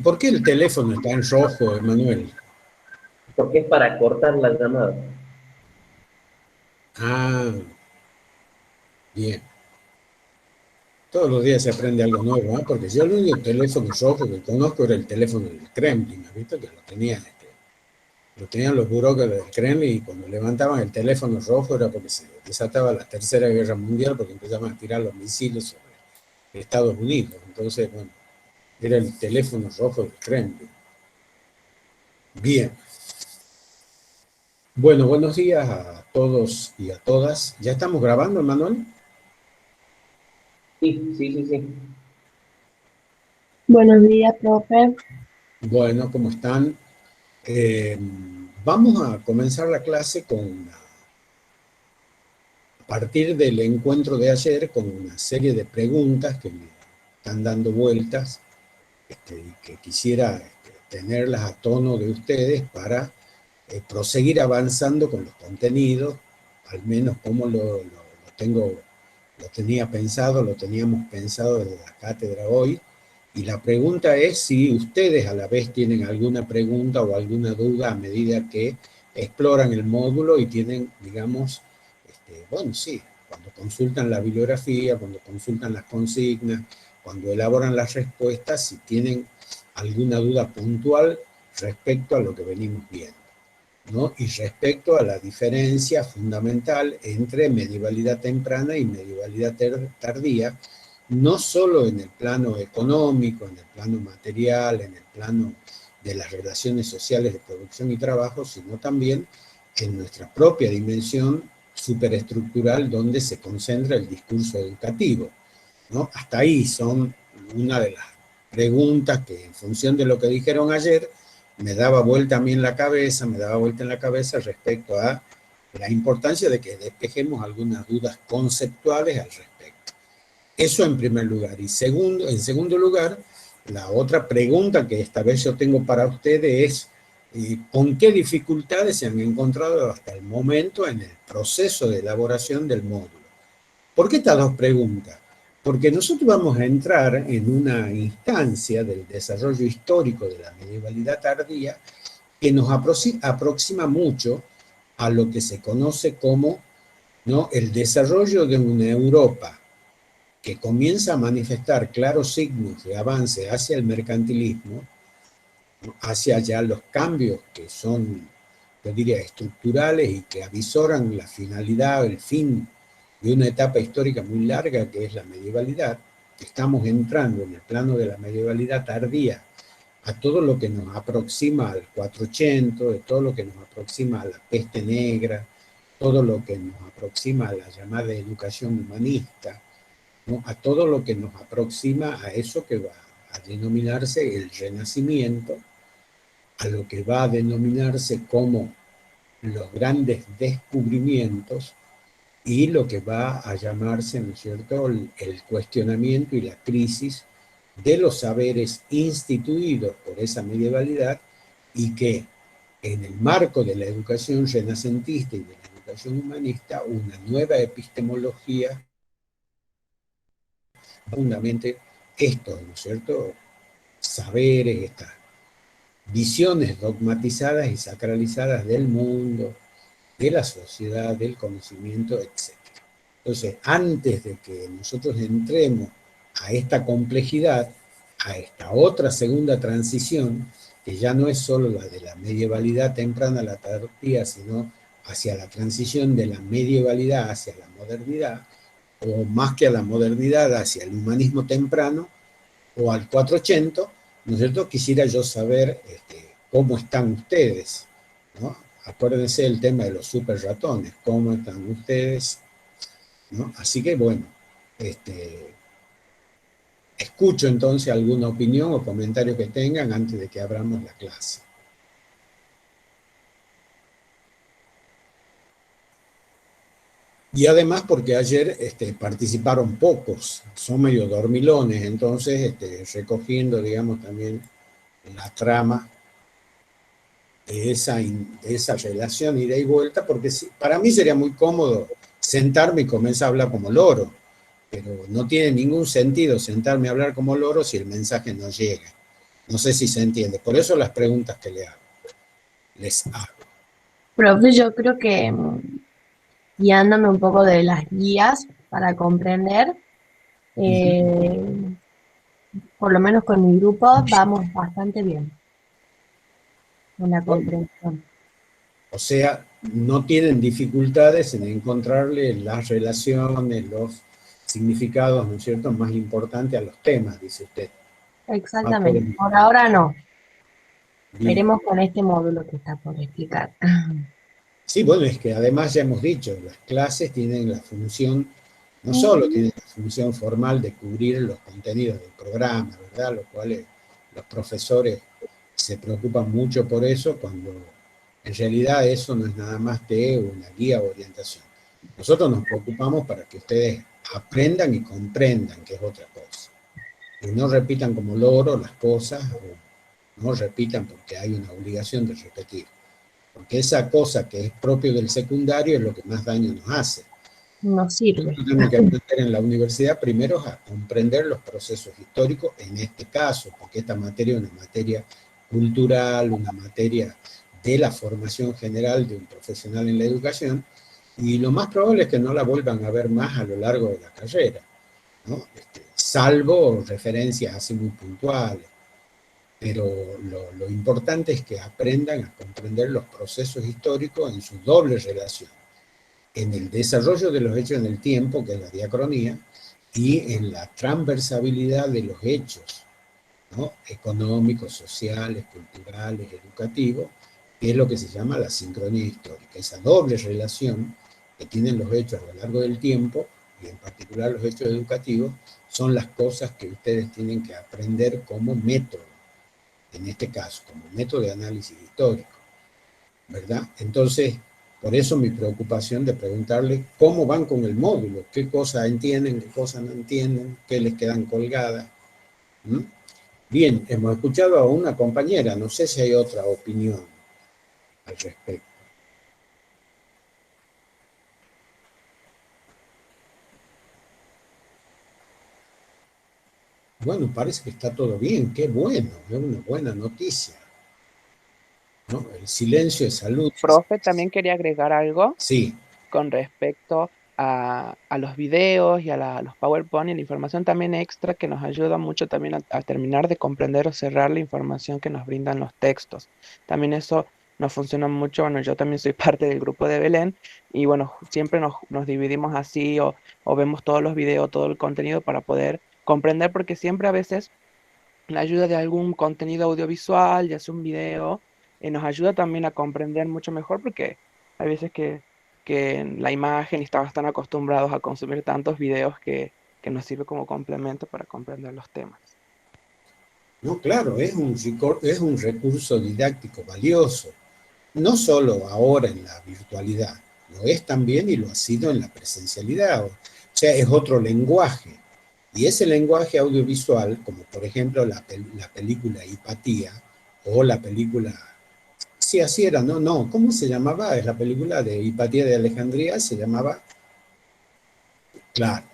¿Por qué el teléfono está en rojo, Emanuel? Porque es para cortar la llamada. Ah, bien. Todos los días se aprende algo nuevo, ¿ah? Porque yo el único teléfono rojo que conozco era el teléfono del Kremlin, ¿has visto? Que lo tenía, lo tenían los burócratas del Kremlin y cuando levantaban el teléfono rojo era porque se desataba la Tercera Guerra Mundial porque empezaban a tirar los misiles sobre Estados Unidos. Entonces, bueno, era el teléfono rojo del Kremlin. Bien. Bueno, buenos días a todos y a todas. ¿Ya estamos grabando, Manuel? Sí, sí, sí, sí. Buenos días, profe. Bueno, ¿cómo están? Eh, Vamos a comenzar la clase a partir del encuentro de ayer con una serie de preguntas que me están dando vueltas y que quisiera tenerlas a tono de ustedes para proseguir avanzando con los contenidos, al menos como lo tenía pensado, lo teníamos pensado desde la cátedra hoy. Y la pregunta es si ustedes a la vez tienen alguna pregunta o alguna duda a medida que exploran el módulo y tienen, digamos, bueno, sí, cuando consultan la bibliografía, cuando consultan las consignas, cuando elaboran las respuestas, si tienen alguna duda puntual respecto a lo que venimos viendo, ¿no? Y respecto a la diferencia fundamental entre medievalidad temprana y medievalidad tardía, no solo en el plano económico, en el plano material, en el plano de las relaciones sociales de producción y trabajo, sino también en nuestra propia dimensión superestructural donde se concentra el discurso educativo, ¿no? Hasta ahí son una de las preguntas que en función de lo que dijeron ayer me daba vuelta a mí en la cabeza, me daba vuelta en la cabeza respecto a la importancia de que despejemos algunas dudas conceptuales al respecto. Eso en primer lugar. Y segundo, en segundo lugar, la otra pregunta que esta vez yo tengo para ustedes es ¿con qué dificultades se han encontrado hasta el momento en el proceso de elaboración del módulo? ¿Por qué estas dos preguntas? Porque nosotros vamos a entrar en una instancia del desarrollo histórico de la medievalidad tardía que nos aproxima mucho a lo que se conoce como, ¿no?, el desarrollo de una Europa que comienza a manifestar claros signos de avance hacia el mercantilismo, ¿no?, hacia ya los cambios que son, yo diría, estructurales y que avisoran la finalidad, el fin de una etapa histórica muy larga que es la medievalidad. Estamos entrando en el plano de la medievalidad tardía a todo lo que nos aproxima al 480, de todo lo que nos aproxima a la peste negra, todo lo que nos aproxima a la llamada educación humanista, ¿no?, a todo lo que nos aproxima a eso que va a denominarse el Renacimiento, a lo que va a denominarse como los grandes descubrimientos y lo que va a llamarse, ¿no es cierto?, el cuestionamiento y la crisis de los saberes instituidos por esa medievalidad y que en el marco de la educación renacentista y de la educación humanista, una nueva epistemología, fundamentalmente estos, ¿no es cierto?, saberes, estas visiones dogmatizadas y sacralizadas del mundo, de la sociedad, del conocimiento, etc. Entonces, antes de que nosotros entremos a esta complejidad, a esta otra segunda transición, que ya no es solo la de la medievalidad temprana a la tardía, sino hacia la transición de la medievalidad hacia la modernidad, o más que a la modernidad, hacia el humanismo temprano, o al 480, ¿no es cierto? Quisiera yo saber cómo están ustedes, ¿no? Acuérdense del tema de los super ratones, cómo están ustedes, ¿no? Así que bueno, escucho entonces alguna opinión o comentario que tengan antes de que abramos la clase. Y además porque ayer participaron pocos, son medio dormilones, entonces recogiendo, digamos, también la trama de esa relación ida y vuelta, porque para mí sería muy cómodo sentarme y comenzar a hablar como loro, pero no tiene ningún sentido sentarme a hablar como loro si el mensaje no llega. No sé si se entiende. Por eso las preguntas que les hago. Profe, yo creo que guiándome un poco de las guías para comprender, Ujú. eh, por lo menos con mi grupo vamos bastante bien en la Bueno, comprensión. o sea, no tienen dificultades en encontrarle las relaciones, los significados, ¿no es cierto?, más importantes a los temas, dice usted. Va todo Exactamente. bien. Por ahora no. Bien. Veremos con este módulo que está por explicar. Sí, bueno, es que además ya hemos dicho, las clases tienen la función, no solo Ujú. tienen la función formal de cubrir los contenidos del programa, ¿verdad? Lo cual los profesores se preocupan mucho por eso, cuando en realidad eso no es nada más que una guía o orientación. Nosotros nos preocupamos para que ustedes aprendan y comprendan, que es otra cosa. Y no repitan como loro las cosas, o no repitan porque hay una obligación de repetir. Porque esa cosa que es propio del secundario es lo que más daño nos hace. No sirve. Nosotros tenemos que aprender en la universidad primero a comprender los procesos históricos, en este caso, porque esta materia es una materia cultural, una materia de la formación general de un profesional en la educación, y lo más probable es que no la vuelvan a ver más a lo largo de la carrera, ¿no? Salvo referencias así muy puntuales. Pero lo importante es que aprendan a comprender los procesos históricos en su doble relación, en el desarrollo de los hechos en el tiempo, que es la diacronía, y en la transversabilidad de los hechos, ¿no?, económicos, sociales, culturales, educativos, que es lo que se llama la sincronía histórica, esa doble relación que tienen los hechos a lo largo del tiempo, y en particular los hechos educativos, son las cosas que ustedes tienen que aprender como método, en este caso, como método de análisis histórico, ¿verdad? Entonces, por eso mi preocupación de preguntarle cómo van con el módulo, qué cosas entienden, qué cosas no entienden, qué les quedan colgadas. ¿Mm? Bien, hemos escuchado a una compañera, no sé si hay otra opinión al respecto. Bueno, parece que está todo bien, qué bueno, es una buena noticia, ¿no? El silencio es salud. Profe, también quería agregar algo Sí, con respecto a los videos y a los PowerPoint y la información también extra que nos ayuda mucho también a terminar de comprender o cerrar la información que nos brindan los textos. También eso nos funciona mucho. Bueno, yo también soy parte del grupo de Belén y bueno, siempre nos dividimos así o vemos todos los videos, todo el contenido para poder comprender, porque siempre a veces la ayuda de algún contenido audiovisual, ya sea un video, nos ayuda también a comprender mucho mejor porque hay veces que en la imagen estamos tan acostumbrados a consumir tantos videos que nos sirve como complemento para comprender los temas. no, claro, es un recurso didáctico valioso, no solo ahora en la virtualidad, lo es también y lo ha sido en la presencialidad. O sea, es otro lenguaje. Y ese lenguaje audiovisual, como por ejemplo la película Hipatía, o la película, sí, así era, no, no, ¿cómo se llamaba? Es la película de Hipatía de Alejandría, se llamaba, claro,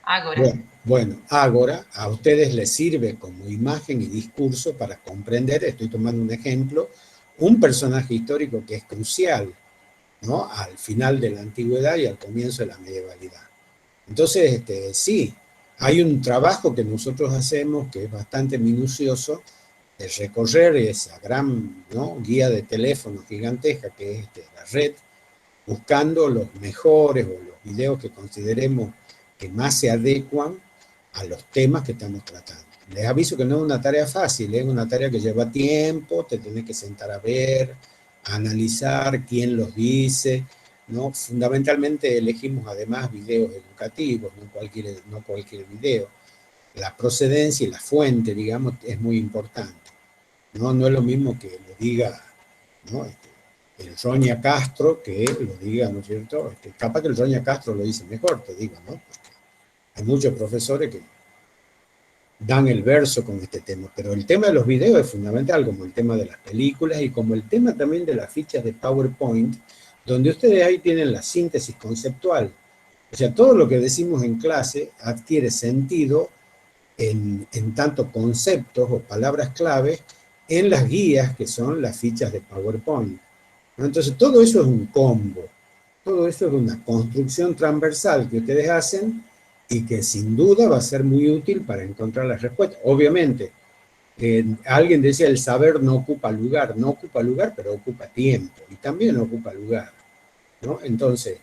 Ágora. bueno, Ágora a ustedes les sirve como imagen y discurso para comprender, estoy tomando un ejemplo, un personaje histórico que es crucial, ¿no?, al final de la antigüedad y al comienzo de la medievalidad. Entonces, sí, hay un trabajo que nosotros hacemos que es bastante minucioso, de recorrer esa gran, ¿no?, guía de teléfono gigantesca que es la red, buscando los mejores o los videos que consideremos que más se adecuan a los temas que estamos tratando. Les aviso que no es una tarea fácil, es una tarea que lleva tiempo, te tenés que sentar a ver, a analizar quién los dice, ¿no? Fundamentalmente elegimos además videos educativos, no cualquier video. La procedencia y la fuente, digamos, es muy importante. No, no es lo mismo que lo diga, ¿no?, el Roña Castro, que lo diga, ¿no es cierto? Capaz que el Roña Castro lo dice mejor, te digo, ¿no? Porque hay muchos profesores que dan el verso con este tema, pero el tema de los videos es fundamental, como el tema de las películas y como el tema también de las fichas de PowerPoint, donde ustedes ahí tienen la síntesis conceptual. O sea, todo lo que decimos en clase adquiere sentido en tanto conceptos o palabras claves en las guías que son las fichas de PowerPoint, ¿no? Entonces todo eso es un combo, todo eso es una construcción transversal que ustedes hacen y que sin duda va a ser muy útil para encontrar las respuestas. Obviamente, alguien decía el saber no ocupa lugar, no ocupa lugar, pero ocupa tiempo y también ocupa lugar, ¿no? Entonces,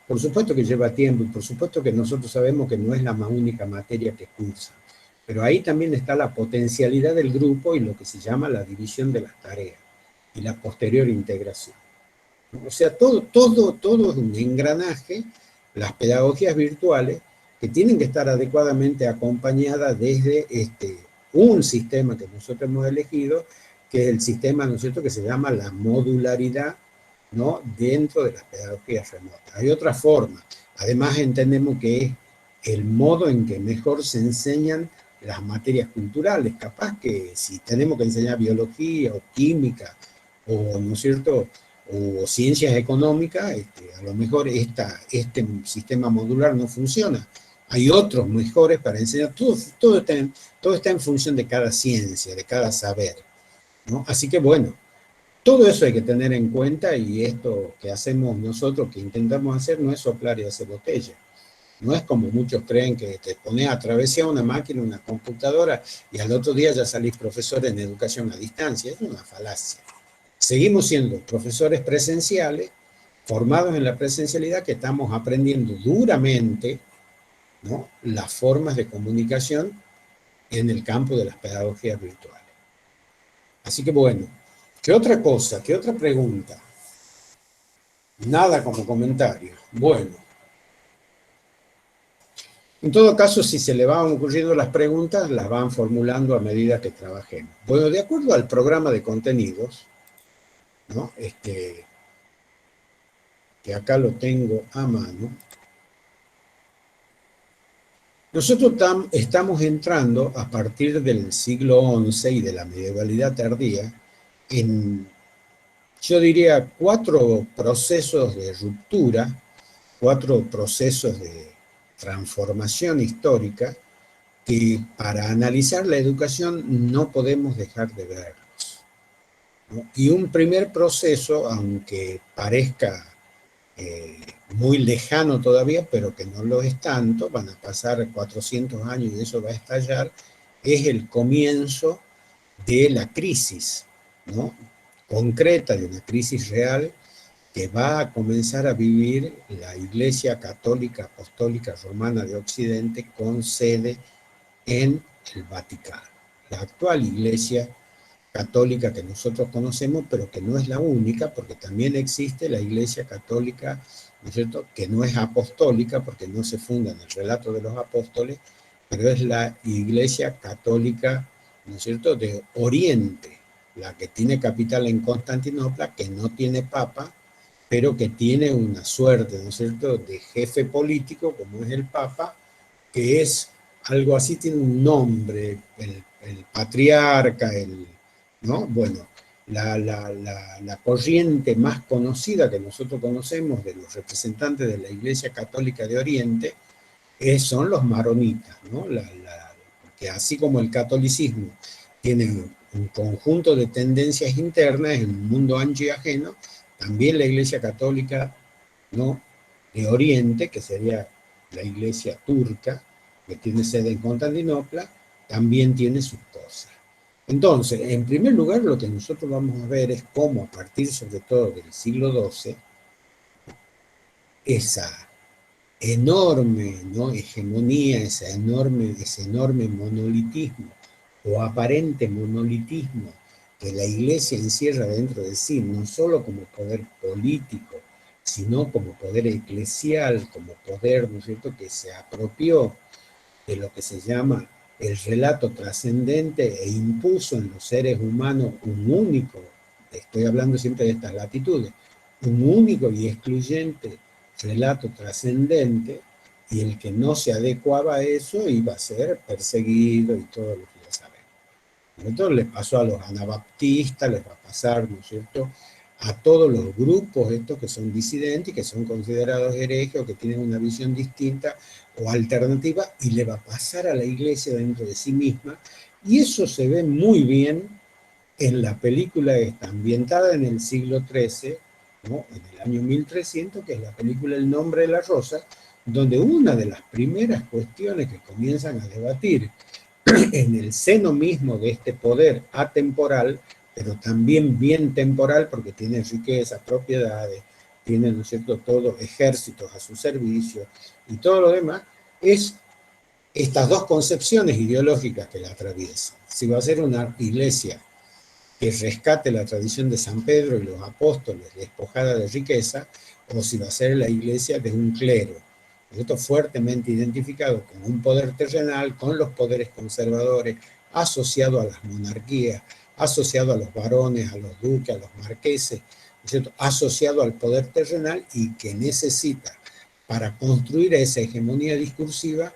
por supuesto que lleva tiempo y por supuesto que nosotros sabemos que no es la más única materia que cursa, pero ahí también está la potencialidad del grupo y lo que se llama la división de las tareas y la posterior integración. O sea, todo es un engranaje, las pedagogías virtuales, que tienen que estar adecuadamente acompañadas desde un sistema que nosotros hemos elegido, que es el sistema, ¿no es cierto?, que se llama la modularidad, ¿no?, dentro de las pedagogías remotas. Hay otra forma. Además entendemos que es el modo en que mejor se enseñan las materias culturales. Capaz que si tenemos que enseñar biología o química o, ¿no es cierto?, o ciencias económicas, a lo mejor este sistema modular no funciona. Hay otros mejores para enseñar. Todo está en función de cada ciencia, de cada saber, ¿no? Así que bueno, todo eso hay que tener en cuenta y esto que hacemos nosotros, que intentamos hacer, no es soplar y hacer botella. No es como muchos creen que te pones a travesar una máquina, una computadora y al otro día ya salís profesor en educación a distancia. Es una falacia. Seguimos siendo profesores presenciales, formados en la presencialidad, que estamos aprendiendo duramente, ¿no?, las formas de comunicación en el campo de las pedagogías virtuales. Así que bueno, ¿qué otra cosa? ¿Qué otra pregunta? Nada como comentario. Bueno, en todo caso, si se le van ocurriendo las preguntas, las van formulando a medida que trabajemos. Bueno, de acuerdo al programa de contenidos, ¿no?, que acá lo tengo a mano, nosotros estamos entrando a partir del siglo XI y de la medievalidad tardía en, yo diría, 4 procesos de ruptura, 4 procesos de transformación histórica que para analizar la educación no podemos dejar de verlos, ¿no? Y un primer proceso, aunque parezca muy lejano todavía, pero que no lo es tanto, van a pasar 400 años y eso va a estallar, es el comienzo de la crisis, ¿no?, concreta, de una crisis real que va a comenzar a vivir la Iglesia Católica Apostólica Romana de Occidente con sede en el Vaticano. La actual Iglesia católica que nosotros conocemos, pero que no es la única, porque también existe la Iglesia Católica, ¿no es cierto?, que no es apostólica, porque no se funda en el relato de los apóstoles, pero es la Iglesia Católica, ¿no es cierto?, de Oriente, la que tiene capital en Constantinopla, que no tiene papa, pero que tiene una suerte, ¿no es cierto?, de jefe político, como es el papa, que es algo así, tiene un nombre, el patriarca, ¿no? Bueno, la corriente más conocida que nosotros conocemos de los representantes de la Iglesia Católica de Oriente son los maronitas, ¿no? Porque así como el catolicismo tiene un conjunto de tendencias internas en un mundo ancho y ajeno, también la Iglesia Católica, ¿no?, de Oriente, que sería la Iglesia turca, que tiene sede en Constantinopla, también tiene sus cosas. Entonces, en primer lugar, lo que nosotros vamos a ver es cómo, a partir sobre todo del siglo XII, esa enorme, ¿no?, hegemonía, ese enorme monolitismo o aparente monolitismo que la Iglesia encierra dentro de sí, no solo como poder político, sino como poder eclesial, como poder, ¿no es cierto?, que se apropió de lo que se llama el relato trascendente e impuso en los seres humanos un único, estoy hablando siempre de estas latitudes, un único y excluyente relato trascendente, y el que no se adecuaba a eso iba a ser perseguido y todo lo que ya sabemos. Entonces les pasó a los anabaptistas, les va a pasar, ¿no es cierto?, a todos los grupos estos que son disidentes y que son considerados herejes o que tienen una visión distinta o alternativa, y le va a pasar a la iglesia dentro de sí misma. Y eso se ve muy bien en la película que está ambientada en el siglo XIII, ¿no? En el año 1300, que es la película El nombre de la rosa, donde una de las primeras cuestiones que comienzan a debatir en el seno mismo de este poder atemporal, pero también bien temporal, porque tiene riqueza, propiedades, tiene, ¿no es cierto?, todos ejércitos a su servicio y todo lo demás, es estas dos concepciones ideológicas que la atraviesan. Si va a ser una iglesia que rescate la tradición de San Pedro y los apóstoles despojada de riqueza, o si va a ser la iglesia de un clero, esto fuertemente identificado con un poder terrenal, con los poderes conservadores, asociado a las monarquías, asociado a los varones, a los duques, a los marqueses, ¿cierto?, asociado al poder terrenal, y que necesita, para construir esa hegemonía discursiva,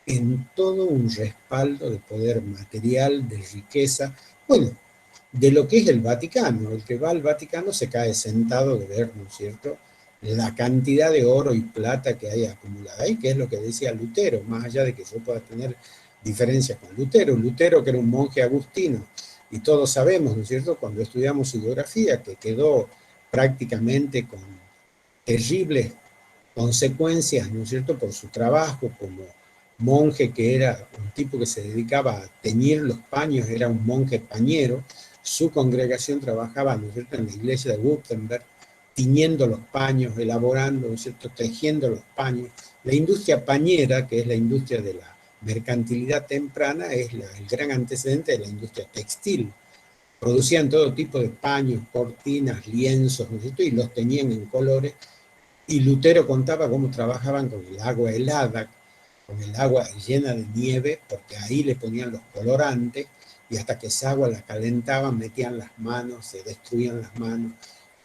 en todo un respaldo de poder material, de riqueza, bueno, de lo que es el Vaticano. El que va al Vaticano se cae sentado de ver, ¿no es cierto?, la cantidad de oro y plata que hay acumulada ahí, que es lo que decía Lutero, más allá de que yo pueda tener diferencias con Lutero. Lutero, que era un monje agustino, y todos sabemos, ¿no es cierto?, cuando estudiamos su biografía, que quedó prácticamente con terribles consecuencias, ¿no es cierto?, por su trabajo como monje, que era un tipo que se dedicaba a teñir los paños, era un monje pañero. Su congregación trabajaba, ¿no es cierto?, en la iglesia de Württemberg, tiñendo los paños, elaborando, ¿no es cierto?, tejiendo los paños. La industria pañera, que es la industria de la mercantilidad temprana, es el gran antecedente de la industria textil. Producían todo tipo de paños, cortinas, lienzos, ¿no es cierto?, y los teñían en colores. Y Lutero contaba cómo trabajaban con el agua helada, con el agua llena de nieve, porque ahí le ponían los colorantes, y hasta que esa agua la calentaban, metían las manos, se destruían las manos.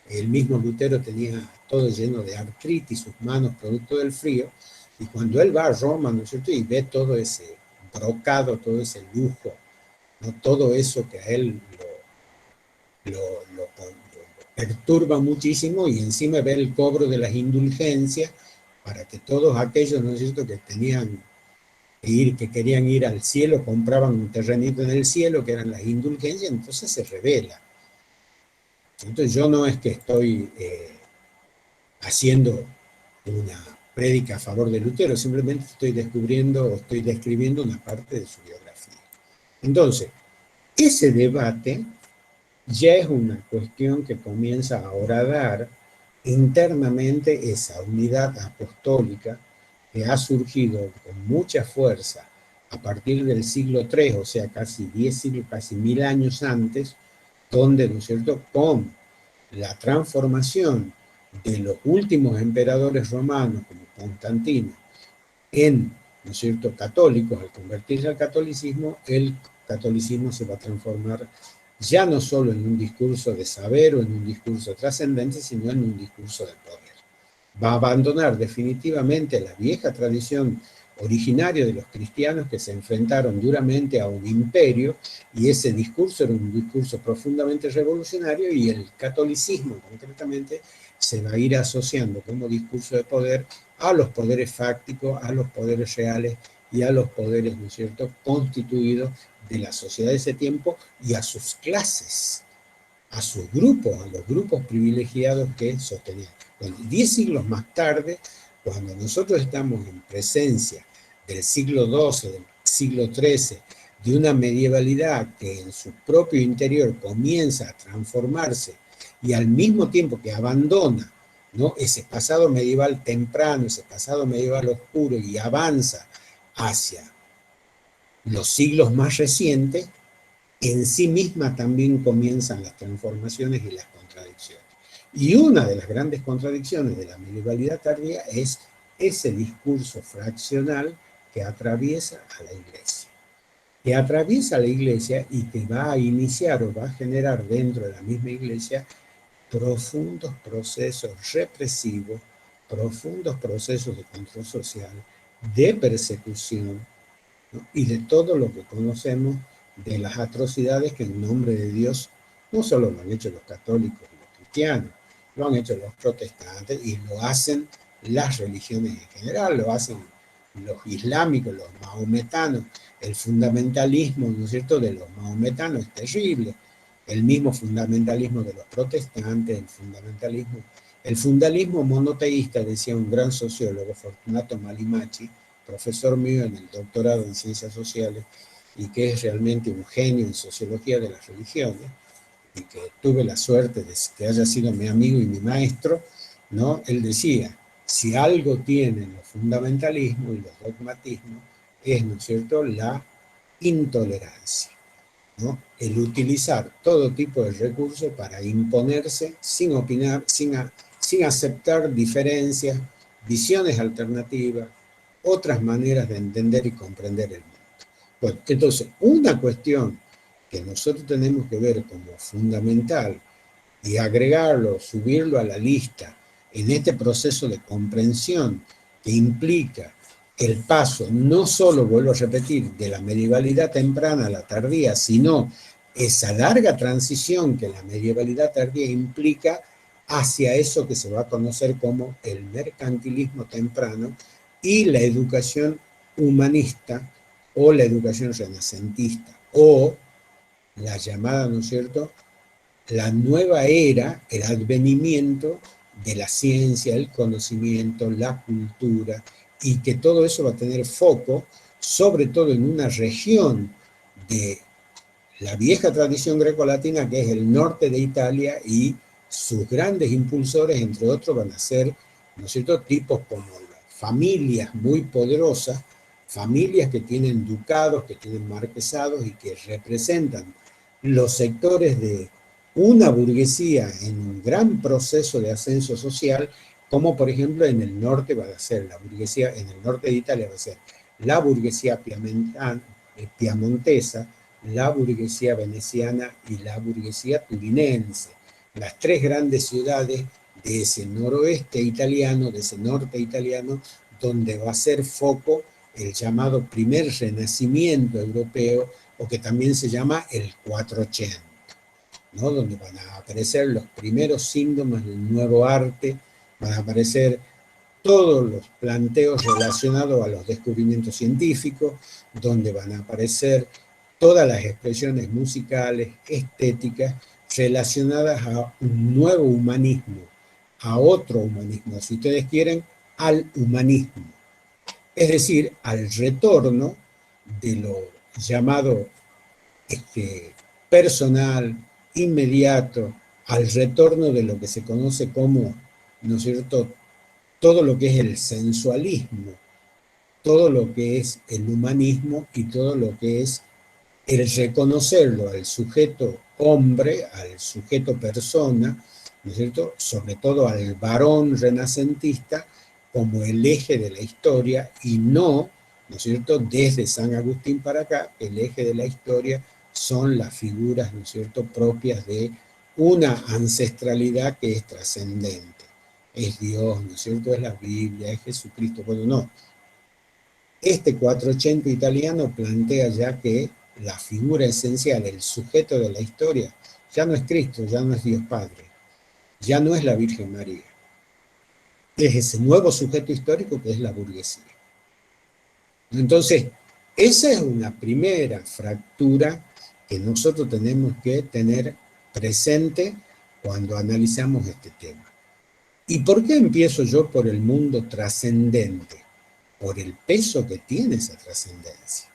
El mismo Lutero tenía todo lleno de artritis, sus manos, producto del frío, y cuando él va a Roma, ¿no es cierto?, y ve todo ese brocado, todo ese lujo, ¿no?, todo eso que a él lo perturba muchísimo, y encima ve el cobro de las indulgencias para que todos aquellos, ¿no es cierto?, que tenían que querían ir al cielo, compraban un terrenito en el cielo, que eran las indulgencias. Entonces se revela. Entonces yo no es que estoy haciendo una prédica a favor de Lutero, simplemente estoy describiendo una parte de su biografía. Entonces, ese debate ya es una cuestión que comienza a horadar internamente esa unidad apostólica que ha surgido con mucha fuerza a partir del siglo III, o sea, casi 10 siglos, casi 1000 años antes, donde, ¿no es cierto?, con la transformación de los últimos emperadores romanos, como Constantino, en, ¿no es cierto?, católicos, al convertirse al catolicismo, el catolicismo se va a transformar ya no solo en un discurso de saber o en un discurso trascendente, sino en un discurso de poder. Va a abandonar definitivamente la vieja tradición originaria de los cristianos, que se enfrentaron duramente a un imperio, y ese discurso era un discurso profundamente revolucionario, y el catolicismo concretamente se va a ir asociando como discurso de poder a los poderes fácticos, a los poderes reales y a los poderes, ¿no es cierto?, constituidos de la sociedad de ese tiempo, y a sus clases, a sus grupos, a los grupos privilegiados que sostenían. Bueno, 10 siglos más tarde, cuando nosotros estamos en presencia del siglo XII, del siglo XIII, de una medievalidad que en su propio interior comienza a transformarse, y al mismo tiempo que abandona, ¿no?, ese pasado medieval temprano, ese pasado medieval oscuro, y avanza hacia los siglos más recientes, en sí misma también comienzan las transformaciones y las contradicciones. Y una de las grandes contradicciones de la medievalidad tardía es ese discurso fraccional que atraviesa a la Iglesia. Que atraviesa a la Iglesia y que va a iniciar o va a generar dentro de la misma Iglesia profundos procesos represivos, profundos procesos de control social, de persecución, ¿no?, y de todo lo que conocemos de las atrocidades que en nombre de Dios no solo lo han hecho los católicos y los cristianos, lo han hecho los protestantes y lo hacen las religiones en general, lo hacen los islámicos, los mahometanos. El fundamentalismo, ¿no es cierto?, de los mahometanos es terrible. El mismo fundamentalismo de los protestantes, el fundamentalismo monoteísta, decía un gran sociólogo, Fortunato Malimachi, profesor mío en el doctorado en Ciencias Sociales, y que es realmente un genio en sociología de las religiones, y que tuve la suerte de que haya sido mi amigo y mi maestro, ¿no? Él decía, si algo tienen los fundamentalismos y los dogmatismos, es, ¿no es cierto?, la intolerancia, ¿no? El utilizar todo tipo de recursos para imponerse sin opinar, sin aceptar diferencias, visiones alternativas, otras maneras de entender y comprender el mundo. Bueno, entonces, una cuestión que nosotros tenemos que ver como fundamental y agregarlo, subirlo a la lista en este proceso de comprensión que implica el paso, no solo, vuelvo a repetir, de la medievalidad temprana a la tardía, sino esa larga transición que la medievalidad tardía implica hacia eso que se va a conocer como el mercantilismo temprano y la educación humanista o la educación renacentista, o la llamada, ¿no es cierto?, la nueva era, el advenimiento de la ciencia, el conocimiento, la cultura, y que todo eso va a tener foco, sobre todo en una región de la vieja tradición grecolatina, que es el norte de Italia, y sus grandes impulsores, entre otros, van a ser, ¿no es cierto?, tipos como familias muy poderosas, familias que tienen ducados, que tienen marquesados y que representan los sectores de una burguesía en un gran proceso de ascenso social, como por ejemplo en el norte va a ser la burguesía, en el norte de Italia va a ser la burguesía piamontesa, la burguesía veneciana y la burguesía turinense, las tres grandes ciudades de ese noroeste italiano, de ese norte italiano, donde va a ser foco el llamado primer renacimiento europeo, o que también se llama el 480, ¿no?, donde van a aparecer los primeros síntomas del nuevo arte, van a aparecer todos los planteos relacionados a los descubrimientos científicos, donde van a aparecer todas las expresiones musicales, estéticas, relacionadas a un nuevo humanismo, a otro humanismo, si ustedes quieren, al humanismo. Es decir, al retorno de lo llamado personal, inmediato, al retorno de lo que se conoce como, ¿no es cierto?, todo lo que es el sensualismo, todo lo que es el humanismo y todo lo que es el reconocerlo al sujeto hombre, al sujeto persona, ¿no es cierto?, sobre todo al varón renacentista como el eje de la historia y no, ¿no es cierto?, desde San Agustín para acá, el eje de la historia son las figuras, ¿no es cierto?, propias de una ancestralidad que es trascendente. Es Dios, ¿no es cierto?, es la Biblia, es Jesucristo. Bueno, no. Este 480 italiano plantea ya que la figura esencial, el sujeto de la historia, ya no es Cristo, ya no es Dios Padre, ya no es la Virgen María. Es ese nuevo sujeto histórico que es la burguesía. Entonces, esa es una primera fractura que nosotros tenemos que tener presente cuando analizamos este tema. ¿Y por qué empiezo yo por el mundo trascendente? Por el peso que tiene esa trascendencia.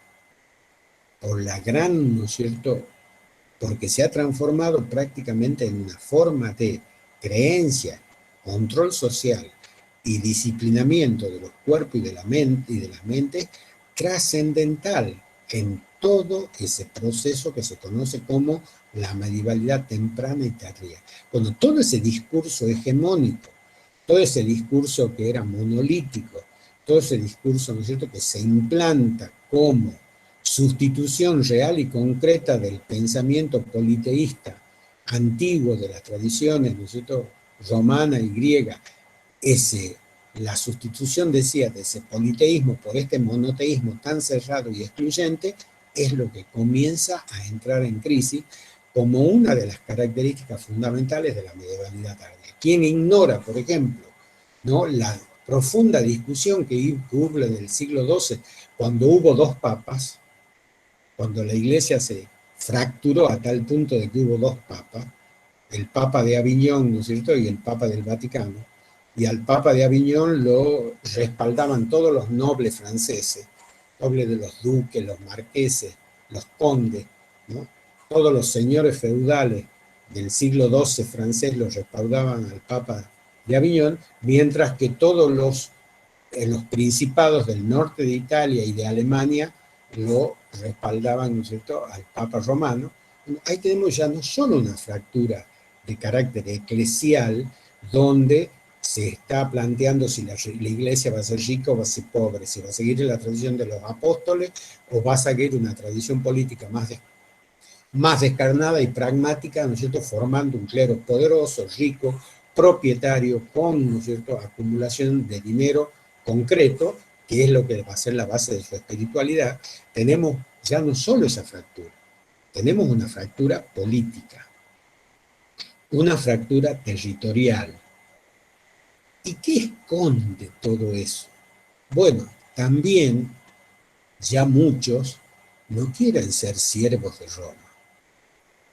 Por la gran, ¿no es cierto?, porque se ha transformado prácticamente en una forma de creencia, control social y disciplinamiento de los cuerpos y de la mente trascendental en todo ese proceso que se conoce como la medievalidad temprana y tardía. Cuando todo ese discurso hegemónico, todo ese discurso que era monolítico, todo ese discurso, ¿no es cierto?, que se implanta como sustitución real y concreta del pensamiento politeísta antiguo de las tradiciones, ¿no es cierto?, romana y griega, la sustitución, decía, de ese politeísmo por este monoteísmo tan cerrado y excluyente, es lo que comienza a entrar en crisis como una de las características fundamentales de la medievalidad tardía. Quien ignora, por ejemplo, ¿no?, la profunda discusión que hubo en el siglo XII, cuando hubo dos papas, cuando la Iglesia se fracturó a tal punto de que hubo dos papas, el Papa de Aviñón, ¿no es cierto?, y el Papa del Vaticano, y al Papa de Aviñón lo respaldaban todos los nobles franceses, nobles de los duques, los marqueses, los condes, ¿no?, todos los señores feudales del siglo XII francés los respaldaban al Papa de Aviñón, mientras que todos los principados del norte de Italia y de Alemania lo respaldaban, ¿no es cierto?, al Papa romano. Ahí tenemos ya no solo una fractura de carácter eclesial, donde se está planteando si la Iglesia va a ser rica o va a ser pobre, si va a seguir la tradición de los apóstoles o va a seguir una tradición política más descarnada y pragmática, ¿no es cierto?, formando un clero poderoso, rico, propietario, con, ¿no es cierto?, acumulación de dinero concreto, que es lo que va a ser la base de su espiritualidad. Tenemos ya no solo esa fractura, tenemos una fractura política, una fractura territorial. ¿Y qué esconde todo eso? Bueno, también ya muchos no quieren ser siervos de Roma.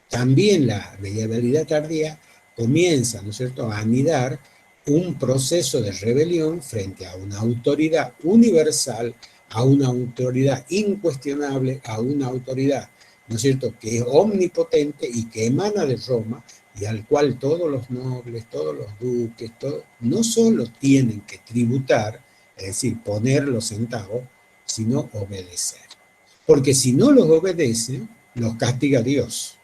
También la medievalidad tardía comienza, ¿no es cierto?, a anidar un proceso de rebelión frente a una autoridad universal, a una autoridad incuestionable, a una autoridad, ¿no es cierto?, que es omnipotente y que emana de Roma, y al cual todos los nobles, todos los duques, no solo tienen que tributar, es decir, poner los centavos, sino obedecer. Porque si no los obedecen, los castiga Dios.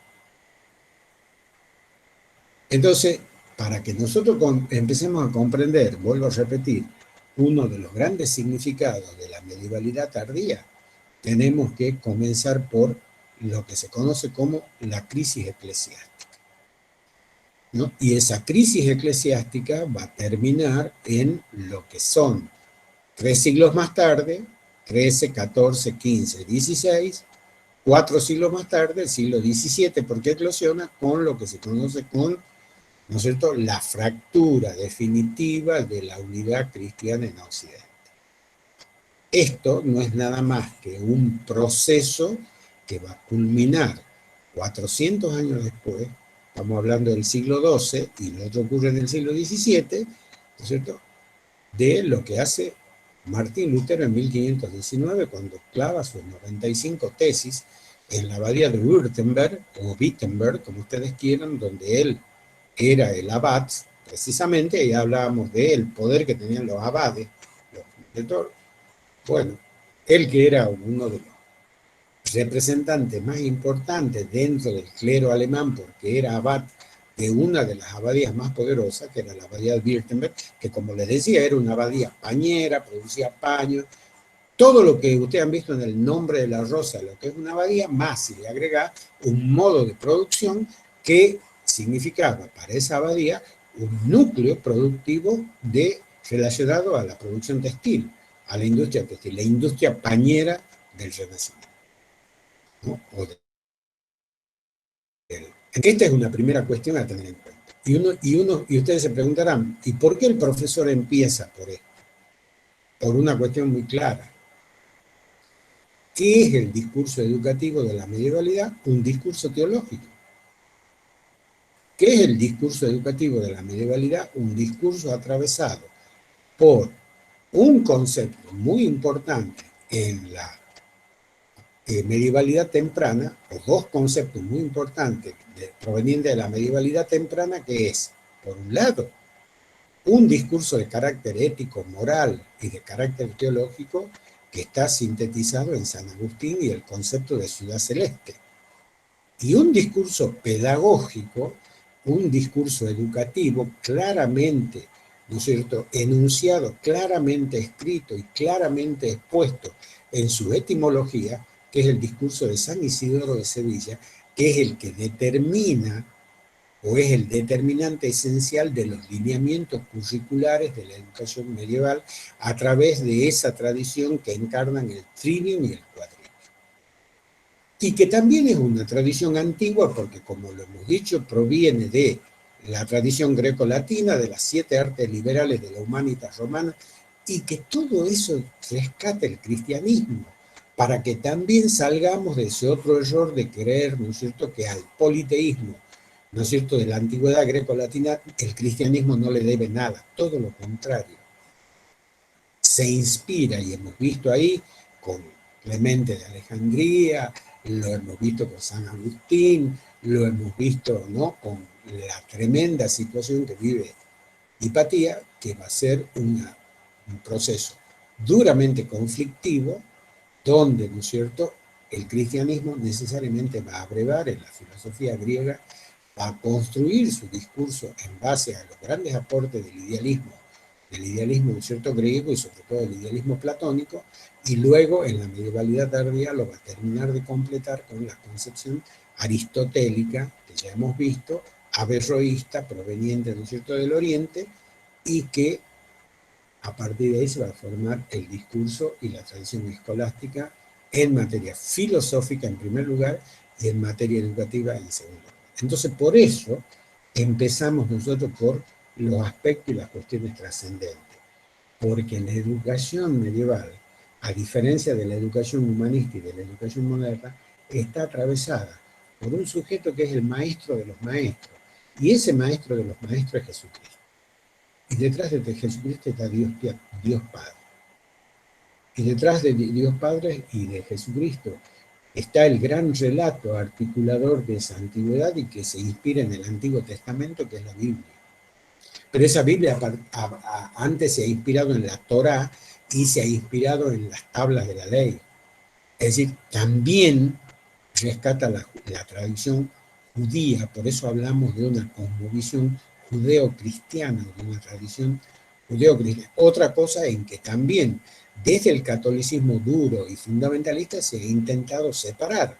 Entonces, para que nosotros empecemos a comprender, vuelvo a repetir, uno de los grandes significados de la medievalidad tardía, tenemos que comenzar por lo que se conoce como la crisis eclesiástica, ¿no? Y esa crisis eclesiástica va a terminar en lo que son 3 siglos más tarde, 13, 14, 15, 16, 4 siglos más tarde, el siglo XVII, porque eclosiona con lo que se conoce con, ¿no es cierto?, la fractura definitiva de la unidad cristiana en Occidente. Esto no es nada más que un proceso que va a culminar 400 años después, estamos hablando del siglo XII, y lo otro ocurre en el siglo XVII, ¿no es cierto?, de lo que hace Martín Lutero en 1519, cuando clava sus 95 tesis en la abadía de Württemberg, o Wittenberg, como ustedes quieran, donde él era el abad, precisamente, y hablábamos del poder que tenían los abades, bueno, él que era uno de los representantes más importantes dentro del clero alemán, porque era abad de una de las abadías más poderosas, que era la abadía de Württemberg, que como les decía, era una abadía pañera, producía paños, todo lo que ustedes han visto en el nombre de la rosa, lo que es una abadía, más si le agrega un modo de producción que significaba para esa abadía un núcleo productivo relacionado a la producción textil, a la industria textil, la industria pañera del Renacimiento, ¿no? Esta es una primera cuestión a tener en cuenta. Y ustedes se preguntarán, ¿y por qué el profesor empieza por esto? Por una cuestión muy clara. ¿Qué es el discurso educativo de la medievalidad? Un discurso teológico. ¿Qué es el discurso educativo de la medievalidad? Un discurso atravesado por un concepto muy importante en la medievalidad temprana, o dos conceptos muy importantes provenientes de la medievalidad temprana, que es, por un lado, un discurso de carácter ético, moral y de carácter teológico que está sintetizado en San Agustín y el concepto de ciudad celeste. Y un discurso pedagógico, un discurso educativo claramente, ¿no es cierto?, enunciado, claramente escrito y claramente expuesto en su etimología, que es el discurso de San Isidoro de Sevilla, que es el que determina o es el determinante esencial de los lineamientos curriculares de la educación medieval a través de esa tradición que encarnan el trivium y el quadrivium. y que también es una tradición antigua porque, como lo hemos dicho, proviene de la tradición greco-latina, de las 7 artes liberales de la humanitas romana, y que todo eso rescata el cristianismo, para que también salgamos de ese otro error de creer, ¿no es cierto?, que al politeísmo, ¿no es cierto?, de la antigüedad greco-latina, el cristianismo no le debe nada, todo lo contrario. Se inspira, y hemos visto ahí, con Clemente de Alejandría, lo hemos visto con San Agustín, lo hemos visto, ¿no?, con la tremenda situación que vive Hipatia, que va a ser un proceso duramente conflictivo, donde, ¿no es cierto?, el cristianismo necesariamente va a abrevar en la filosofía griega, va a construir su discurso en base a los grandes aportes del idealismo, ¿no es cierto?, griego y sobre todo del idealismo platónico, y luego en la medievalidad tardía lo va a terminar de completar con la concepción aristotélica, que ya hemos visto, averroísta, proveniente, ¿no es cierto?, del Oriente, y que a partir de ahí se va a formar el discurso y la tradición escolástica en materia filosófica en primer lugar y en materia educativa en segundo lugar. Entonces, por eso empezamos nosotros por los aspectos y las cuestiones trascendentes, porque la educación medieval, a diferencia de la educación humanista y de la educación moderna, está atravesada por un sujeto que es el maestro de los maestros, y ese maestro de los maestros es Jesucristo. Y detrás de Jesucristo está Dios Padre. Y detrás de Dios Padre y de Jesucristo está el gran relato articulador de esa antigüedad y que se inspira en el Antiguo Testamento, que es la Biblia. Pero esa Biblia antes se ha inspirado en la Torá y se ha inspirado en las tablas de la ley. Es decir, también rescata la tradición judía, por eso hablamos de una cosmovisión judeo-cristiana, de una tradición judeo-cristiana. Otra cosa en que también desde el catolicismo duro y fundamentalista se ha intentado separar.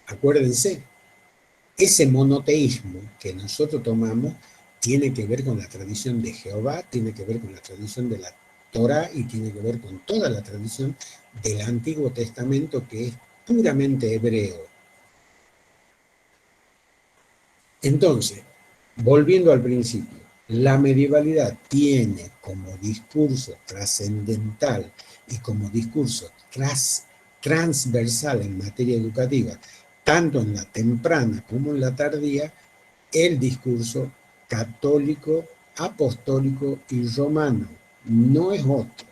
Acuérdense, ese monoteísmo que nosotros tomamos tiene que ver con la tradición de Jehová, tiene que ver con la tradición de la Torá y tiene que ver con toda la tradición del Antiguo Testamento, que es puramente hebreo. Entonces, volviendo al principio, la medievalidad tiene como discurso trascendental y como discurso transversal en materia educativa, tanto en la temprana como en la tardía, el discurso católico, apostólico y romano. No es otro.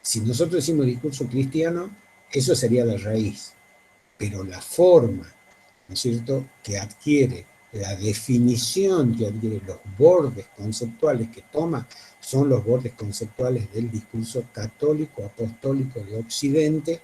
Si nosotros decimos discurso cristiano, eso sería la raíz. Pero la forma, ¿no es cierto?, que adquiere, la definición que adquiere, los bordes conceptuales que toma, son los bordes conceptuales del discurso católico, apostólico de Occidente,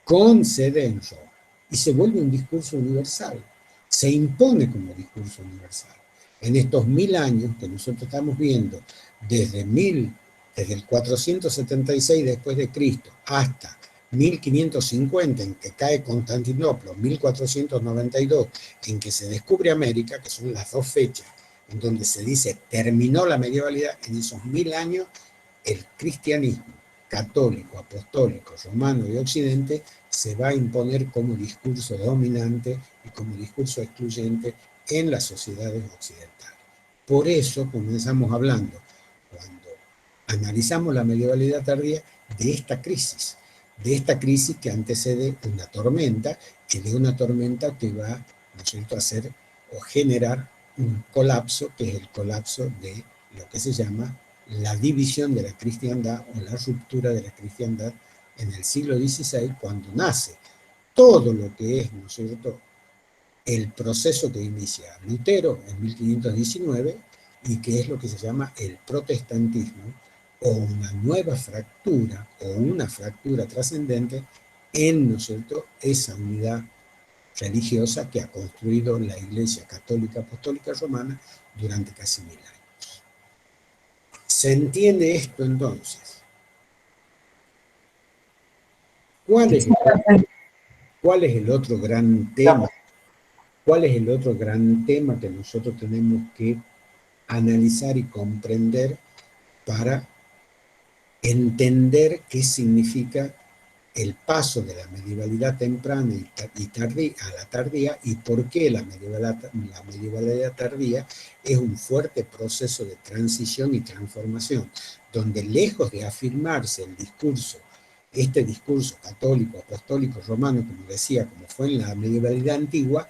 con sede en Roma. Y se vuelve un discurso universal. Se impone como discurso universal. En estos 1000 años que nosotros estamos viendo, desde el 476 después de Cristo hasta 1550, en que cae Constantinopla, 1492, en que se descubre América, que son las dos fechas en donde se dice terminó la medievalidad, en esos 1000 años el cristianismo católico, apostólico, romano y occidente se va a imponer como discurso dominante y como discurso excluyente en las sociedades occidentales. Por eso comenzamos hablando, cuando analizamos la medievalidad tardía, de esta crisis que antecede una tormenta, que de una tormenta que va, ¿no es cierto?, a hacer o generar un colapso, que es el colapso de lo que se llama la división de la cristiandad o la ruptura de la cristiandad en el siglo XVI, cuando nace todo lo que es, ¿no es cierto?, el proceso que inicia Lutero en 1519 y que es lo que se llama el protestantismo, o una nueva fractura o una fractura trascendente en, ¿no es cierto?, esa unidad religiosa que ha construido la Iglesia Católica Apostólica Romana durante casi 1000 años. ¿Se entiende esto entonces? ¿Cuál es el otro gran tema? ¿Cuál es el otro gran tema que nosotros tenemos que analizar y comprender para entender qué significa el paso de la medievalidad temprana y tardía a la tardía, y por qué la medievalidad tardía es un fuerte proceso de transición y transformación, donde lejos de afirmarse el discurso, este discurso católico, apostólico, romano, como decía, como fue en la medievalidad antigua,